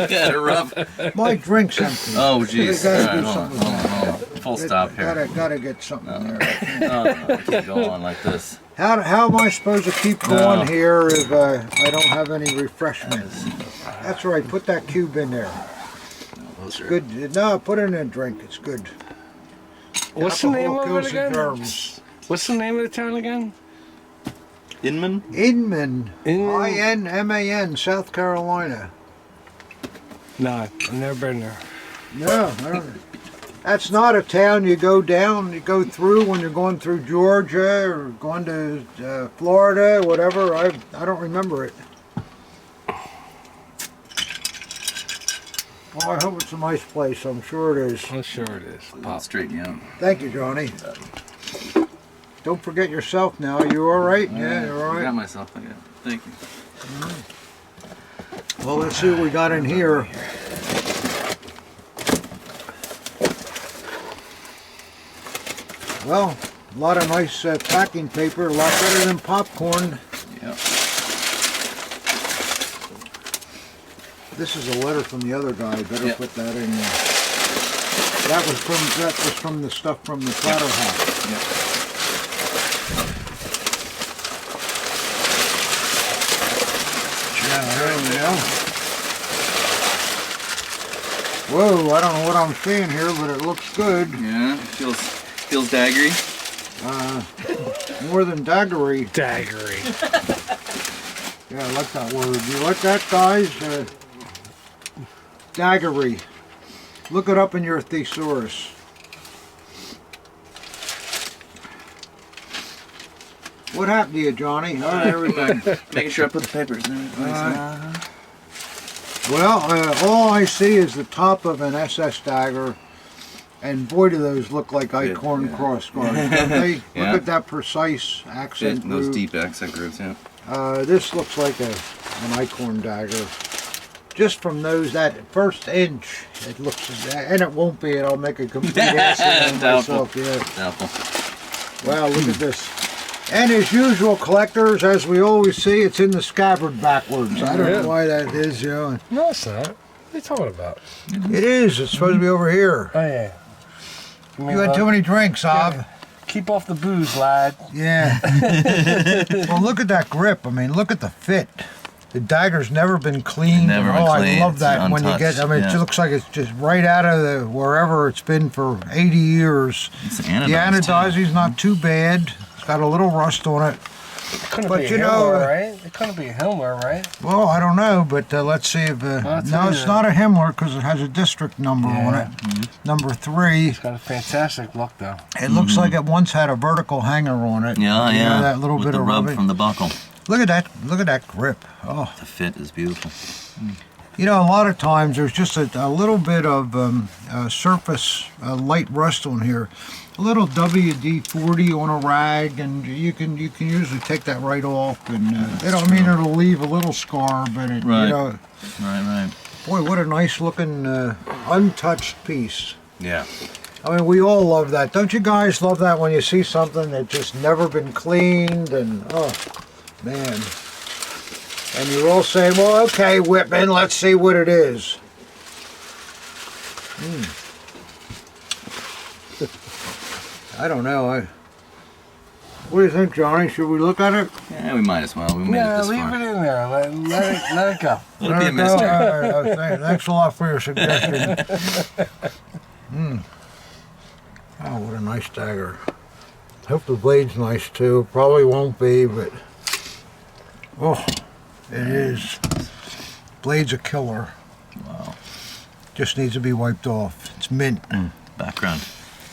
Yeah, rough. My drink's empty. Oh, jeez. We gotta All do right, something hold on, with that. hold on. Full stop here. Gotta get something there. No, we can't go on like this. How am I supposed to keep going here if I don't have any refreshments? That's right. Put that cube in there. It's good. No, put it in a drink. It's good. What's the name Alcohol of kills it the again? germs. What's the name of the town again? Inman? Inman. I-N-M-A-N, South Carolina. No, I've never been there. No, I don't. That's not a town you go down, you go through when you're going through Georgia or going to Florida, whatever. I don't remember it. Well, I hope it's a nice place. I'm sure it is. I'm sure it is. I'll straighten you out. Thank you, Johnny. Don't forget yourself now. You all right? Yeah, you're all I got right. myself. I got it. Thank you. Well, let's see what we got in here. Well, a lot of nice packing paper, a lot better than popcorn. Yep. This is a letter from the other guy. Better put that in there. That was from the stuff from the Platterhof. Yep. Yeah, there we go. Whoa, I don't know what I'm seeing here, but it looks good. Yeah, it feels daggery. More than daggery. Daggery. Yeah, I like that word. You like that, guys? Daggery. Look it up in your thesaurus. What happened to you, Johnny? How did everything? Making sure I put the papers in there. Well, all I see is the top of an SS dagger, and boy, do those look like Eichhorn cross guards, don't they? Yeah. Look at that precise accent Those groove. deep accent grooves, yeah. This looks like an Eichhorn dagger. Just from that first inch, it looks, and it won't be, I'll make a complete ass of myself. Yeah. Doubtful. Wow, look at this. And as usual, collectors, as we always see, it's in the scabbard backwards. I don't know why that is, you know. No, it's not. What are you talking about? It is. It's supposed to be over here. Oh, yeah. You had too many drinks, Ob. Keep off the booze, lad. Yeah. Well, look at that grip. I mean, look at the fit. The dagger's never been cleaned. Never been I cleaned. love that It's when you get. I mean, untouched, it looks like it's just right out of the wherever it's been for 80 years. It's The anodized, anodizing's not too bad. It's got a little rust on it. It couldn't But be a you know, Himmler, right? It couldn't be a Himmler, right? Well, I don't know, but let's see if. No, it's not a Himmler because it has a district number on it. Number 3. It's got a fantastic look, though. It looks like it once had a vertical hanger on it. Yeah, You yeah. know, that little With bit the of rub rubbing. from the buckle. Look at that! Look at that grip. Oh, The fit is beautiful. you know, a lot of times there's just a little bit of surface light rust on here. A little WD-40 on a rag, and you can usually take that right off, and it'll leave a little scar, but it, Right. you know, Right. boy, what a nice looking untouched piece. Yeah. I mean, we all love that. Don't you guys love that when you see something that's just never been cleaned and, oh, man. And you're all saying, well, okay, Whitman, let's see what it is. I don't know. What do you think, Johnny? Should we look at it? Yeah, we might as well. We made it Yeah, this leave far. it in there. Let it go. Let it be a All mystery. right, thanks a lot for your suggestion. Oh, what a nice dagger. Hope the blade's nice too. Probably won't be, but oh, it is. Blade's a killer. Wow. Just needs to be wiped off. It's mint. Background.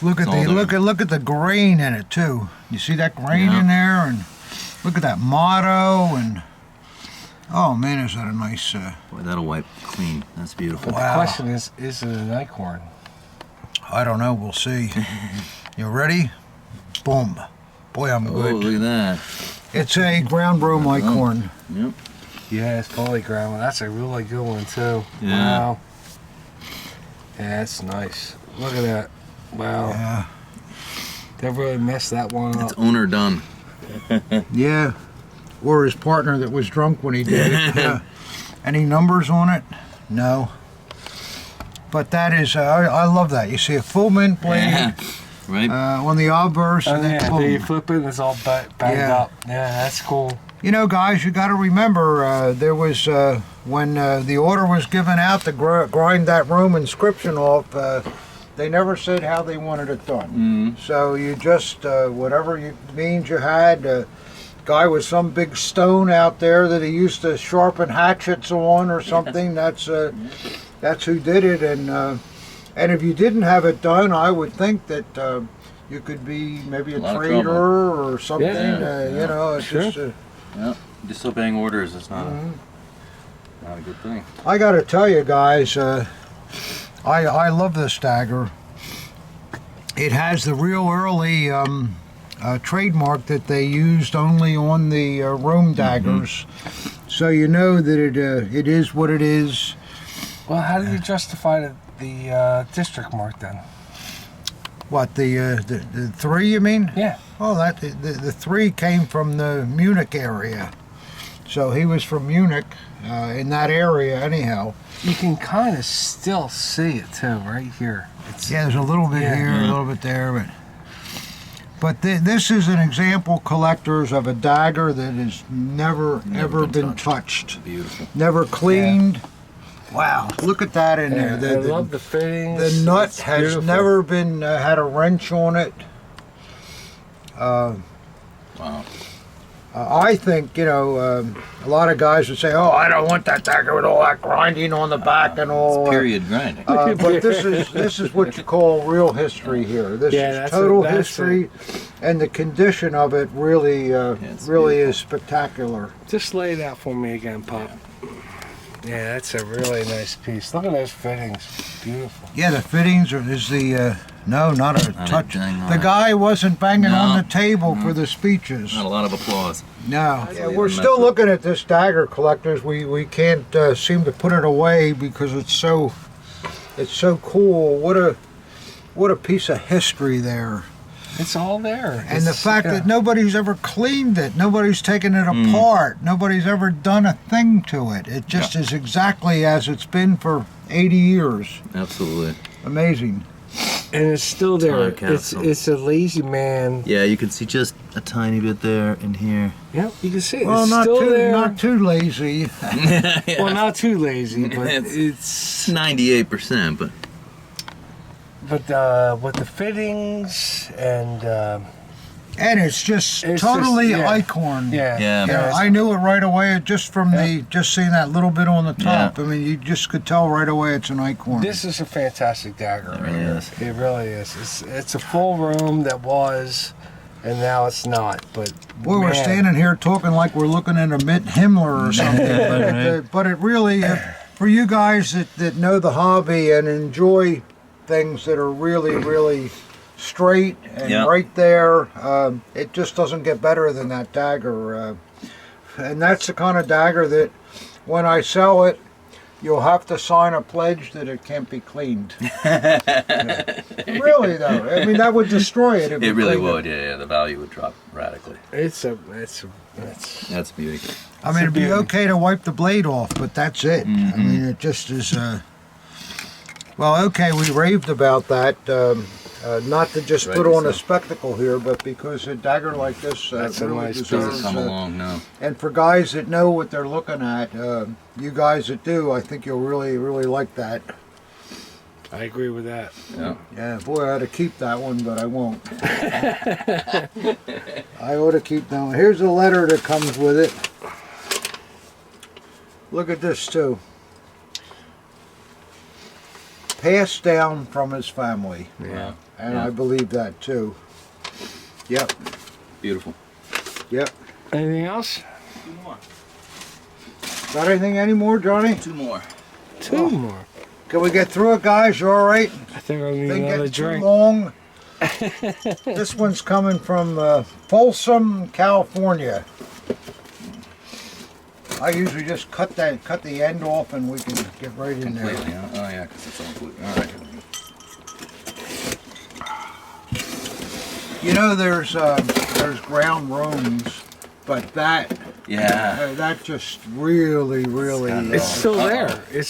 Look at It's all there. look at the grain in it too. You see that grain Yeah. in there, and look at that motto, and oh man, is that a nice? Boy, that'll wipe clean. That's beautiful. But the question is it an Eichhorn? I don't know. We'll see. You ready? Boom. Boy, I'm Oh, good. look at that. It's a ground Roem Eichhorn. Yep. Yeah, it's fully ground. That's a really good one, too. Yeah. Wow. Yeah, that's nice. Look at that. Wow. Yeah. They really messed that one up. It's owner done. Yeah. Or his partner that was drunk when he did it. Yeah. Any numbers on it? No. But that is, I love that. You see a full mint blade Yeah. Right. on the obverse, Oh, and then yeah, do you boom. flip it and it's all banged Yeah. up. Yeah, that's cool. You know, guys, you got to remember there was when the order was given out to grind that Roem inscription off. They never said how they wanted it done. So you just whatever means you had. Guy with some big stone out there that he used to sharpen hatchets on or something. That's who did it. And if you didn't have it done, I would think that you could be maybe a lot of trader trouble. or something. Yeah, You know, it's sure. just. Yep. Disobeying orders is not not a good thing. I got to tell you guys, I love this dagger. It has the real early trademark that they used only on the Roem daggers, so you know that it is what it is. Well, how do you justify the district mark then? What the 3? You mean? Yeah. Oh, that the 3 came from the Munich area, so he was from Munich in that area anyhow. You can kind of still see it too, right here. It's, Yeah, there's a little bit here, a little bit there, but this is an example, collectors, of a dagger that has never ever been touched, Beautiful. never cleaned. Wow, look at that in there. I love the fittings. The nut It's has beautiful. never been had a wrench on it. Wow. I think, you know, a lot of guys would say, "Oh, I don't want that dagger with all that grinding on the back and all." It's period grinding. But this is what you call real history here. This is total history, and the condition of it really, really is spectacular. Just lay it out for me again, Pop. Yeah, that's a really nice piece. Look at those fittings. Beautiful. Yeah, the fittings is the no, not a touch. dang The guy wasn't banging on No. the table for the speeches. Not a lot of applause. No, Yeah, we're mess still up. looking at this dagger, collectors. We can't seem to put it away because it's so cool. What a piece of history there. It's all there. And the fact that nobody's ever cleaned it, nobody's taken it apart, nobody's ever done a thing to it. It just is exactly as it's been for 80 years. Absolutely. Amazing. And it's still there. Time capsule. It's a lazy man. Yeah, you can see just a tiny bit there and here. Yep, you can see it. Well, It's not still there. not too lazy. Yeah. Well, not too lazy, but It's 98%, but with the fittings and And it's just It's totally just- yeah. Eichhorn. Yeah. Yeah, I knew it right away just from just seeing that little bit on the top. Yeah. I mean, you just could tell right away it's an Eichhorn. This is a fantastic dagger. It right really here. is. It really is. It's a full room that was, and now it's not. But Boy, we're man, standing here talking like we're looking at a Mitt Himmler or something. But it really, for you guys that know the hobby and enjoy things that are really, really straight and right there, it just doesn't get better than that dagger. And that's the kind of dagger that when I sell it, you'll have to sign a pledge that it can't be cleaned. Really though, I mean that would destroy it. If it you really cleaned would. Yeah, the value would drop radically. it's That's beauty. I mean, it'd be okay to wipe the blade off, but that's it. I mean, it just is. Well, okay, we raved about that. Not to just put on a spectacle here, but because a dagger like this That's a really nice piece. deserves. Doesn't come along now. And for guys that know what they're looking at, you guys that do, I think you'll really, really like that. I agree with that. Yeah. Yeah, boy, I ought to keep that one, but I won't. I ought to keep that one. Here's the letter that comes with it. Look at this too. Passed down from his family. Yeah. And I believe that too. Yep, Beautiful. yep. Anything else? 2 more. Got anything anymore, Johnny? 2 more. Two more. Can we get through it, guys? You all right? I think I need Didn't another get too drink. long. This one's coming from Folsom, California. I usually just cut the end off and we can get right in there. Completely, huh? Oh, yeah, because it's all blue. All right. You know, there's ground Roems, but that just really, really. It's still there. It's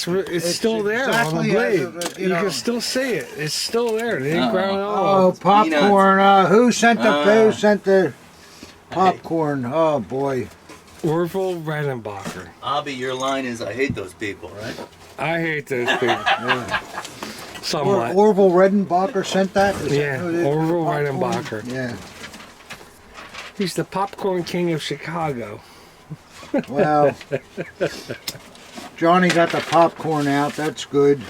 still there on the exactly blade. as, You can still see it. It's still there. It ain't ground at all. Oh, popcorn! Who sent the popcorn? Oh boy. Orville Redenbacher. Abby, your line is, I hate those people, right? I hate those people. Somewhat. Orville Redenbacher sent that? Is Yeah, that who did Orville popcorn? Redenbacher. Yeah. He's the popcorn king of Chicago. Well, Johnny got the popcorn out. That's good.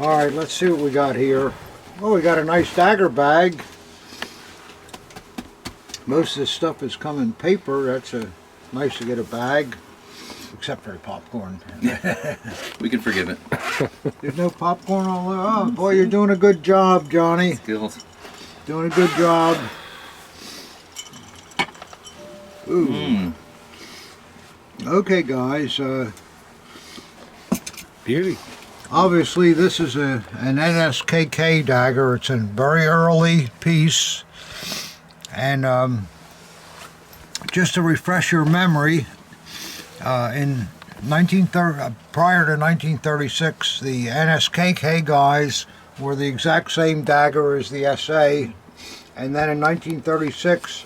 All right, let's see what we got here. Well, we got a nice dagger bag. Most of this stuff is come in paper. That's nice to get a bag, except for the popcorn. We can forgive it. There's no popcorn all there. Oh, boy, you're doing a good job, Johnny. Skills. Doing a good job. Ooh. Okay, guys. Beauty. Obviously, this is an NSKK dagger. It's a very early piece. And just to refresh your memory, in prior to 1936, the NSKK guys were the exact same dagger as the SA. And then in 1936,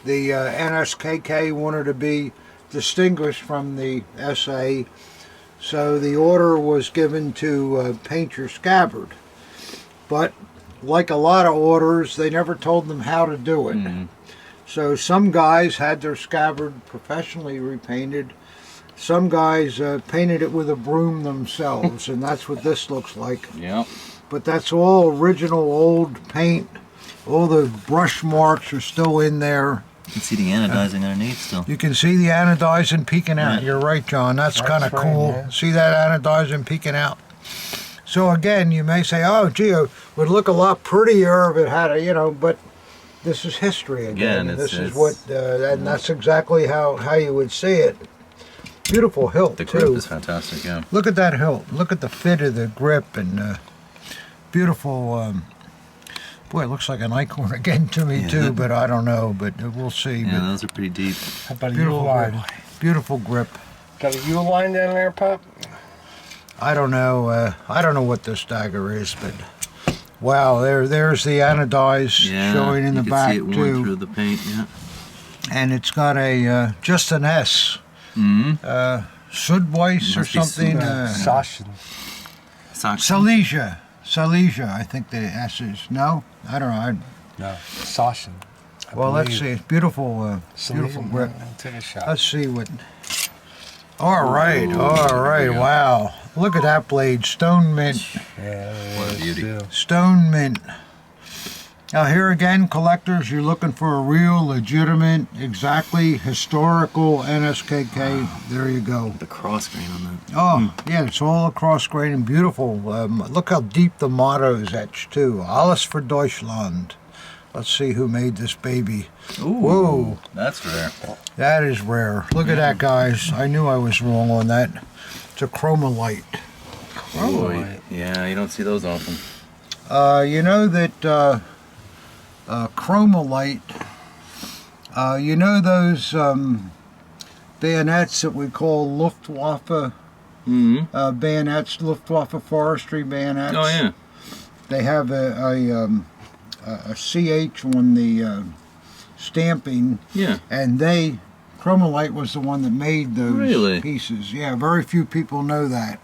the NSKK wanted to be distinguished from the SA. So the order was given to paint your scabbard. But like a lot of orders, they never told them how to do it. So some guys had their scabbard professionally repainted. Some guys painted it with a broom themselves, and that's what this looks like. Yep. But that's all original old paint. All the brush marks are still in there. You can see the anodizing underneath still. You can see the anodizing peeking out. You're right, John. That's kind of cool. Yeah. See that anodizing peeking out? So again, you may say, oh, gee, it would look a lot prettier if it had a, but this is history again. Again, This is what, and that's exactly how you would see it. Beautiful hilt, The too. grip is fantastic, yeah. Look at that hilt. Look at the fit of the grip and beautiful. Boy, it looks like an acorn again to me too, but I don't know. But we'll see. Yeah, But those are pretty deep. How about a beautiful U-line? grip. Beautiful grip. Got a U-line down there, Pop? I don't know. I don't know what this dagger is, but wow, there's the anodize Yeah, showing in the you back can see it worn too, through the paint, yeah. and it's got a just an S. Sudweiss or Must be something. Sashin. Silesia. Silesia, I think the S is. No? I don't know. No, Sashin. Well, let's see. Beautiful, beautiful grip. Take a shot. Let's see what... All right, wow. Look at that blade. Stone mint. Yeah, What a beauty. Stone mint. Now here again, collectors, you're looking for a real, legitimate, exactly historical NSKK. There you go. The cross grain on that. Oh, yeah, it's all across grain and beautiful. Look how deep the motto is etched, too. Alles für Deutschland. Let's see who made this baby. Ooh, Whoa. that's rare. That is rare. Look at that, guys. I knew I was wrong on that. It's a chromalite. Boy, yeah, you don't see those often. You know that chromalite, you know those bayonets that we call Luftwaffe bayonets, Luftwaffe forestry bayonets? Oh, yeah. They have a CH on the stamping, Yeah. and chromalite was the one that made those Really? pieces. Yeah, very few people know that.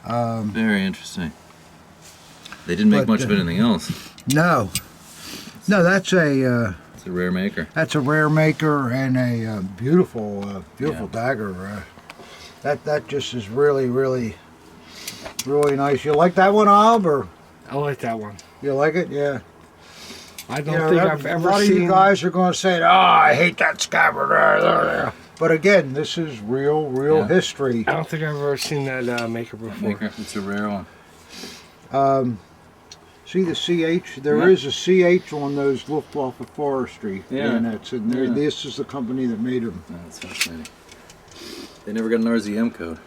Very interesting. They didn't make But, much of anything else. No, that's a It's a rare maker. rare maker and a beautiful dagger. That just is really, really, really nice. You like that one, Ob, or I like that one. you like it? Yeah. I don't think I've a ever lot of you seen. guys are going to say, "Oh, I hate that scabbard." But again, this is real Yeah. history. I don't think I've ever seen that maker before. Maker. It's a rare one. See the CH? There Yeah. is a CH on those Luftwaffe forestry Yeah. bayonets, and Yeah. this is the company that made them. That's fascinating. They never got an RZM code.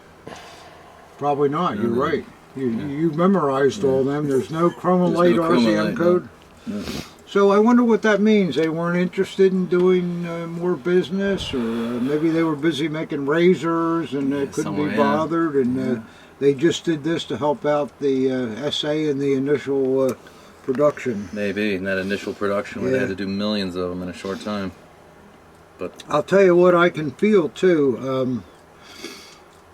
Probably not. No, You're no. right. You memorized all them. There's no chromalite There's no RCM chromalite, code. No. So I wonder what that means. They weren't interested in doing more business, or maybe they were busy making razors and couldn't somewhere, be yeah. bothered, and they just did this to help out the SA in the initial production. Maybe in that initial production where they Yeah. had to do millions of them in a short time. But I'll tell you what I can feel too.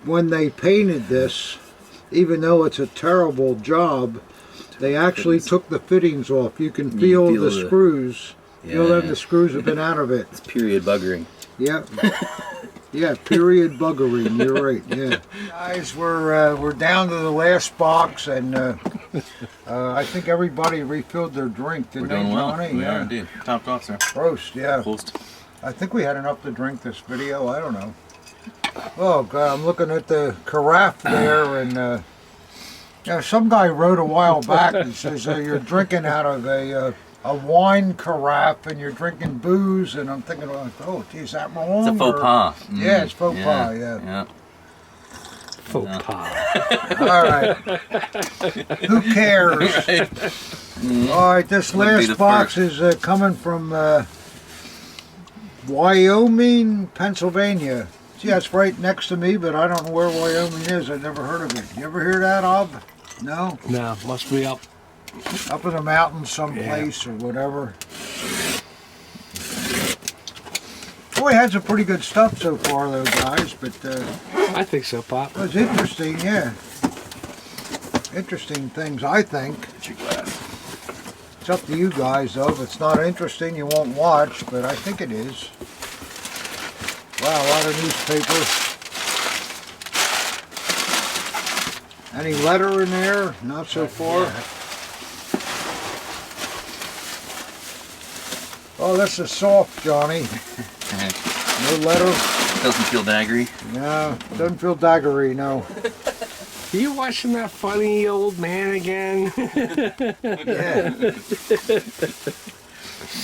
When they painted this, even though it's a terrible job, they actually took the fittings off. You can feel feel the the- screws. Feel Yeah. them, the screws have been out of it. it's period buggering. Yeah. Yeah, period buggering. You're right. Yeah. Guys, we're down to the last box, and I think everybody refilled their drink, We're didn't they, doing well. Johnny? We Yeah. are indeed. Top off, sir. Roast, yeah. Post. I think we had enough to drink this video. I don't know. Oh God, I'm looking at the carafe there, and some guy wrote a while back and says you're drinking out of a wine carafe and you're drinking booze, and I'm thinking, oh, geez, is that wrong? It's a faux pas. Yeah, it's faux pas. Yeah. Yeah. Faux pas. All right. Who cares? All right, this Wouldn't be last the box first. is coming from Wyoming, Pennsylvania. See, that's right next to me, but I don't know where Wyoming is. I've never heard of it. You ever hear that, Ob? No? No, must be up. Up in the mountains someplace or whatever. Boy, had some pretty good stuff so far, though, guys. But I think so, Pop. it was interesting, yeah. Interesting things, I think. Get your glass. It's up to you guys, though. If it's not interesting, you won't watch, but I think it is. Wow, a lot of newspaper. Any letter in there? Not so far. Oh, this is soft, Johnny. No letter. Doesn't feel daggery. No, doesn't feel daggery, no. Are you watching that funny old man again? Yeah.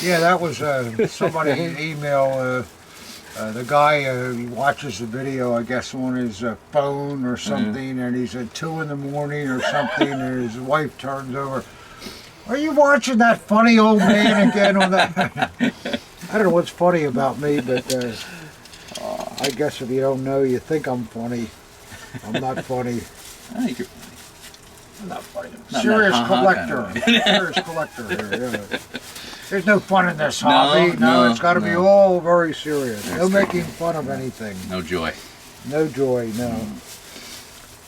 Yeah, that was somebody email. The guy he watches the video, I guess, on his phone or something, and he's at 2 in the morning or something, and his wife turns over. Are you watching that funny old man again on that? I don't know what's funny about me, but I guess if you don't know, you think I'm funny. I'm not funny. I think you're funny. I'm not funny. Not Serious that ha-ha collector. kind of Serious collector here, yeah. There's no fun in this hobby. No, it's got to be all very serious. No making fun of anything. No joy. No joy, no.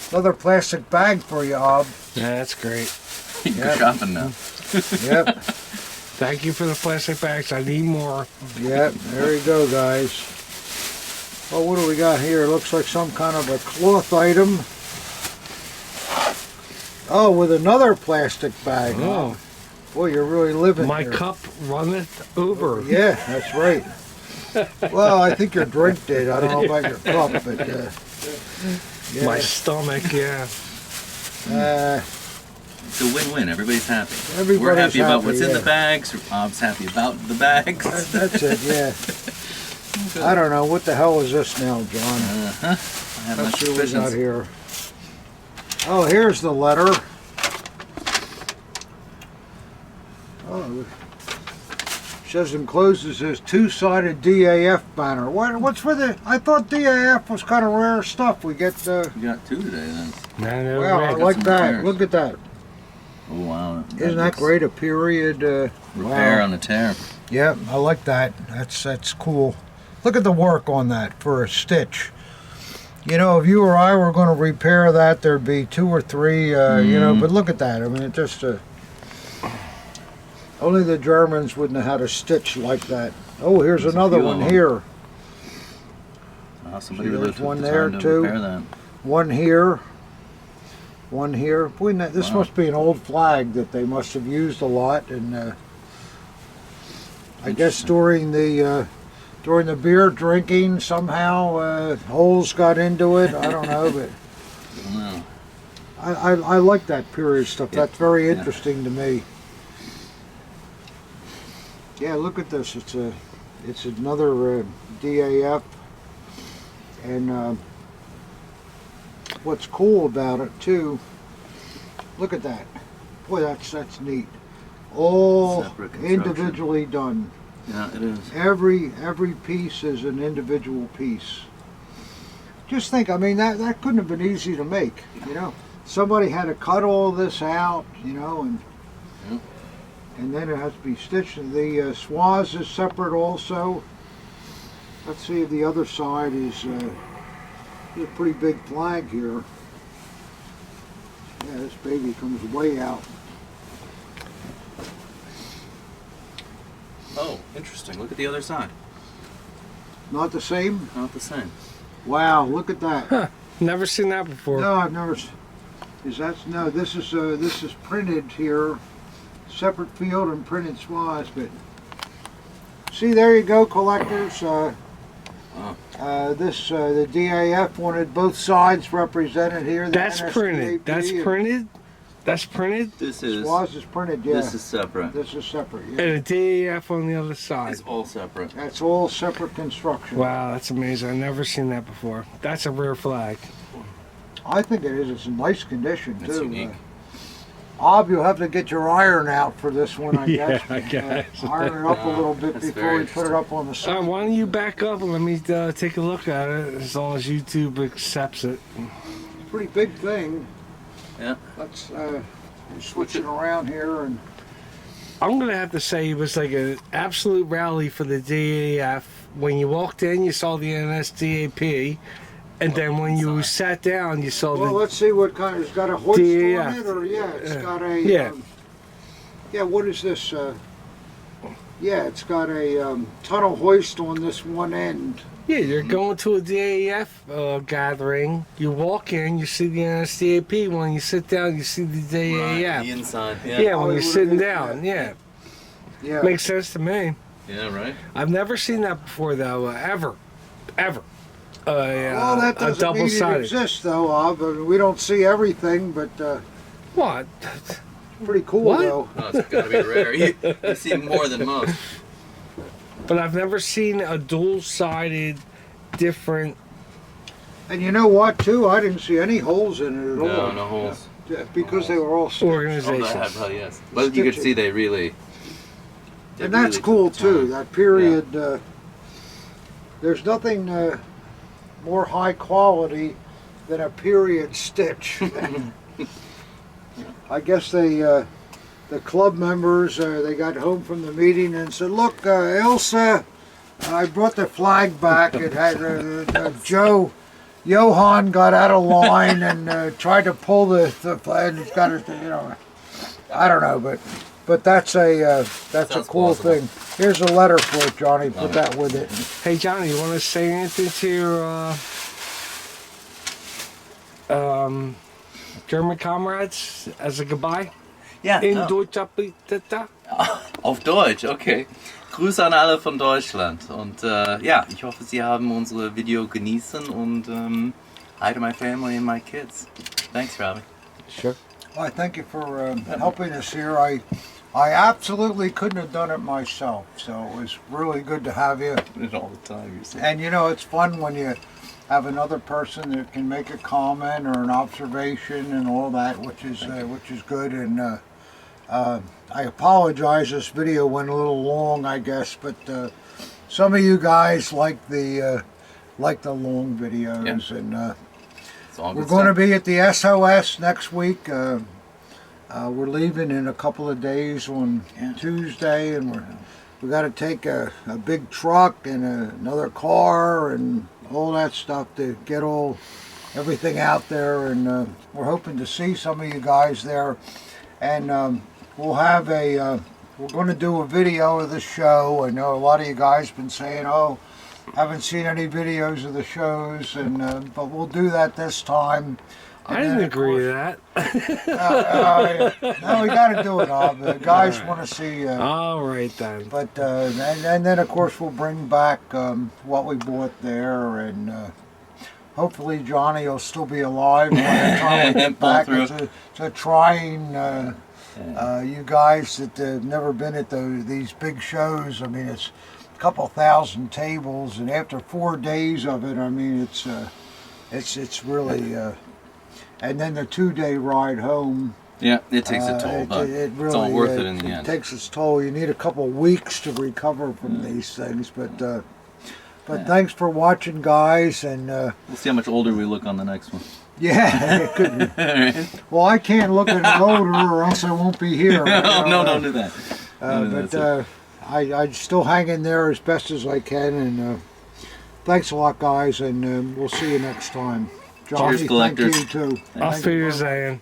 Another plastic bag for you, Ob. Yeah, that's great. You can Yep. go shopping now. Yep, Thank you for the plastic bags. I need more. yep. There you go, guys. Oh, what do we got here? Looks like some kind of a cloth item. Oh, with another plastic bag. Oh, Boy, you're really living my here. cup runneth over. Yeah, that's right. Well, I think your drink did. I don't know about your cup, but yeah. My stomach, yeah. It's a win-win. Everybody's happy. Everybody's We're happy about happy, what's in yeah. the bags. Bob's happy about the bags. That's it. Yeah. I don't know what the hell is this now, John. I have my Let's see what we got suspicions. here. Oh, here's the letter. Oh, says enclosed is this two-sided DAF banner. What's for the? I thought DAF was kind of rare stuff. We get. You got 2 today then. No, Wow, I red. got like some that. repairs. Look at that. Oh wow. Isn't that looks- great? A period. Repair Wow. on a tear. Yep, I like that. That's cool. Look at the work on that for a stitch. You know, if you or I were going to repair that, there'd be 2 or 3. You know, but look at that. I mean, it just. Only the Germans would know how to stitch like that. Oh, here's There's a another few one of 'em. here. Wow, somebody See, really there's took one the there, time to too. repair that. One here. One here. Boy, this Wow. must be an old flag that they must have used a lot. And I guess during the beer drinking, somehow holes got into it. I don't know, but I don't know. I like that period stuff. Yeah. That's very Yeah. interesting to me. Yeah, look at this. It's another DAF, and what's cool about it too. Look at that. Boy, that's neat. All Separate construction. individually done. Yeah, it is. Every piece is an individual piece. Just think, I mean, that couldn't have been easy to make, you know. Somebody had to cut all this out, you know, and Yep. and then it has to be stitched. The swaz is separate also. Let's see if the other side is a pretty big flag here. Yeah, this baby comes way out. Oh, interesting. Look at the other side. Not the same? Not the same. Wow, look at that. Never seen that before. No, I've never. No? This is printed here, separate field and printed swaz. But see, there you go, collectors. The DAF wanted both sides represented here. The That's printed. NSKK That's and printed. That's printed. This is Swaz is printed. Yeah. this is separate. This is separate. Yeah. And a DAF on the other side. It's all separate. That's all separate construction. Wow, that's amazing. I've never seen that before. That's a rare flag. I think it is. It's in nice condition It's too. unique. Ob, you'll have to get your iron out for this one, I Yeah, guess. I guess. Iron it up a little bit That's before very we put it up on the side. Why don't you back up and let me take a look at it, as long as YouTube accepts it. Pretty big thing. Yeah. Let's switch it around here and I'm gonna have to say it was like an absolute rally for the DAF when you walked in, you saw the NSDAP, and then when you sat down, you saw Well, the let's see what kind. It's got a hoist DAF. on it, or it's got a. Yeah. Yeah. What is this? Yeah, it's got a tunnel hoist on this one end. Yeah, you're going to a DAF gathering. You walk in, you see the NSDAP. When you sit down, you see the DAF. The inside. Yeah, Oh, when it you're sitting would've down. Yeah. Yeah. Makes sense to me. Yeah, right. I've never seen that before, though. Ever. Well, that a doesn't mean it double-sided. exists, though. I mean, we don't see everything, but What? pretty cool, What? though. Oh, it's gotta be rare. You see more than most. But I've never seen a dual-sided, different. And you know what, too? I didn't see any holes in it at all. No, no holes. Yeah, because they were all stitched. Oh, Organizations. that probably yes. But you could see they really. they And that's really cool, took the too. time. That period, there's nothing more high quality than a period stitch. I guess the club members, they got home from the meeting and said, look, Ilsa, I brought the flag back. It had Johan got out of line and tried to pull the flag. It's got it, I don't know, but that's a Sounds cool plausible. thing. Here's a letter for it, Johnny. Put that with it. Hey, Johnny, you want to say anything to your German comrades as a goodbye? Ja, In oh. Deutsch, Auf Deutsch, okay. Grüße an alle von Deutschland. Und ja, ich hoffe, Sie haben unsere Video genießen und hi to my family and my kids. Thanks, Robbie. Sure. Well, I thank you for helping us here. I absolutely couldn't have done it myself, so it was really good to have you. It all the time, you say. And it's fun when you have another person that can make a comment or an observation and all that, which is good. And I apologize. This video went a little long, I guess, but some of you guys like the long videos, Yeah. and It's all we're good going to stuff. be at the SOS next week. We're leaving in a couple of days on Tuesday, and we got to take a big truck and another car and all that stuff to get everything out there. And we're hoping to see some of you guys there. And we'll have we're going to do a video of the show. I know a lot of you guys been saying, oh, haven't seen any videos of the shows, and but we'll do that this time. I And didn't then, of agree course- to that. No, we got to do it, Ob. The guys want to see. All right, then. But and then of course we'll bring back what we bought there, and hopefully Johnny will still be alive by the time we get Pull back. through. It's a trying. You guys that have never been at these big shows. I mean, it's a couple thousand tables, and after 4 days of it, I mean, it's really. And then the 2-day ride home. Yeah, it takes a toll, but It it's all really, worth it in the it end. takes its toll. You need a couple of weeks to recover from these things, but thanks for watching, guys, and We'll see how much older we look on the next one. yeah, it could be. Well, I can't look any older, or else I won't be here. No, don't do that. Don't do that, sir. I still hang in there as best as I can, and thanks a lot, guys, and we'll see you next time. Johnny, Cheers, collectors. thank you too. Auf Thank you. Wiedersehen.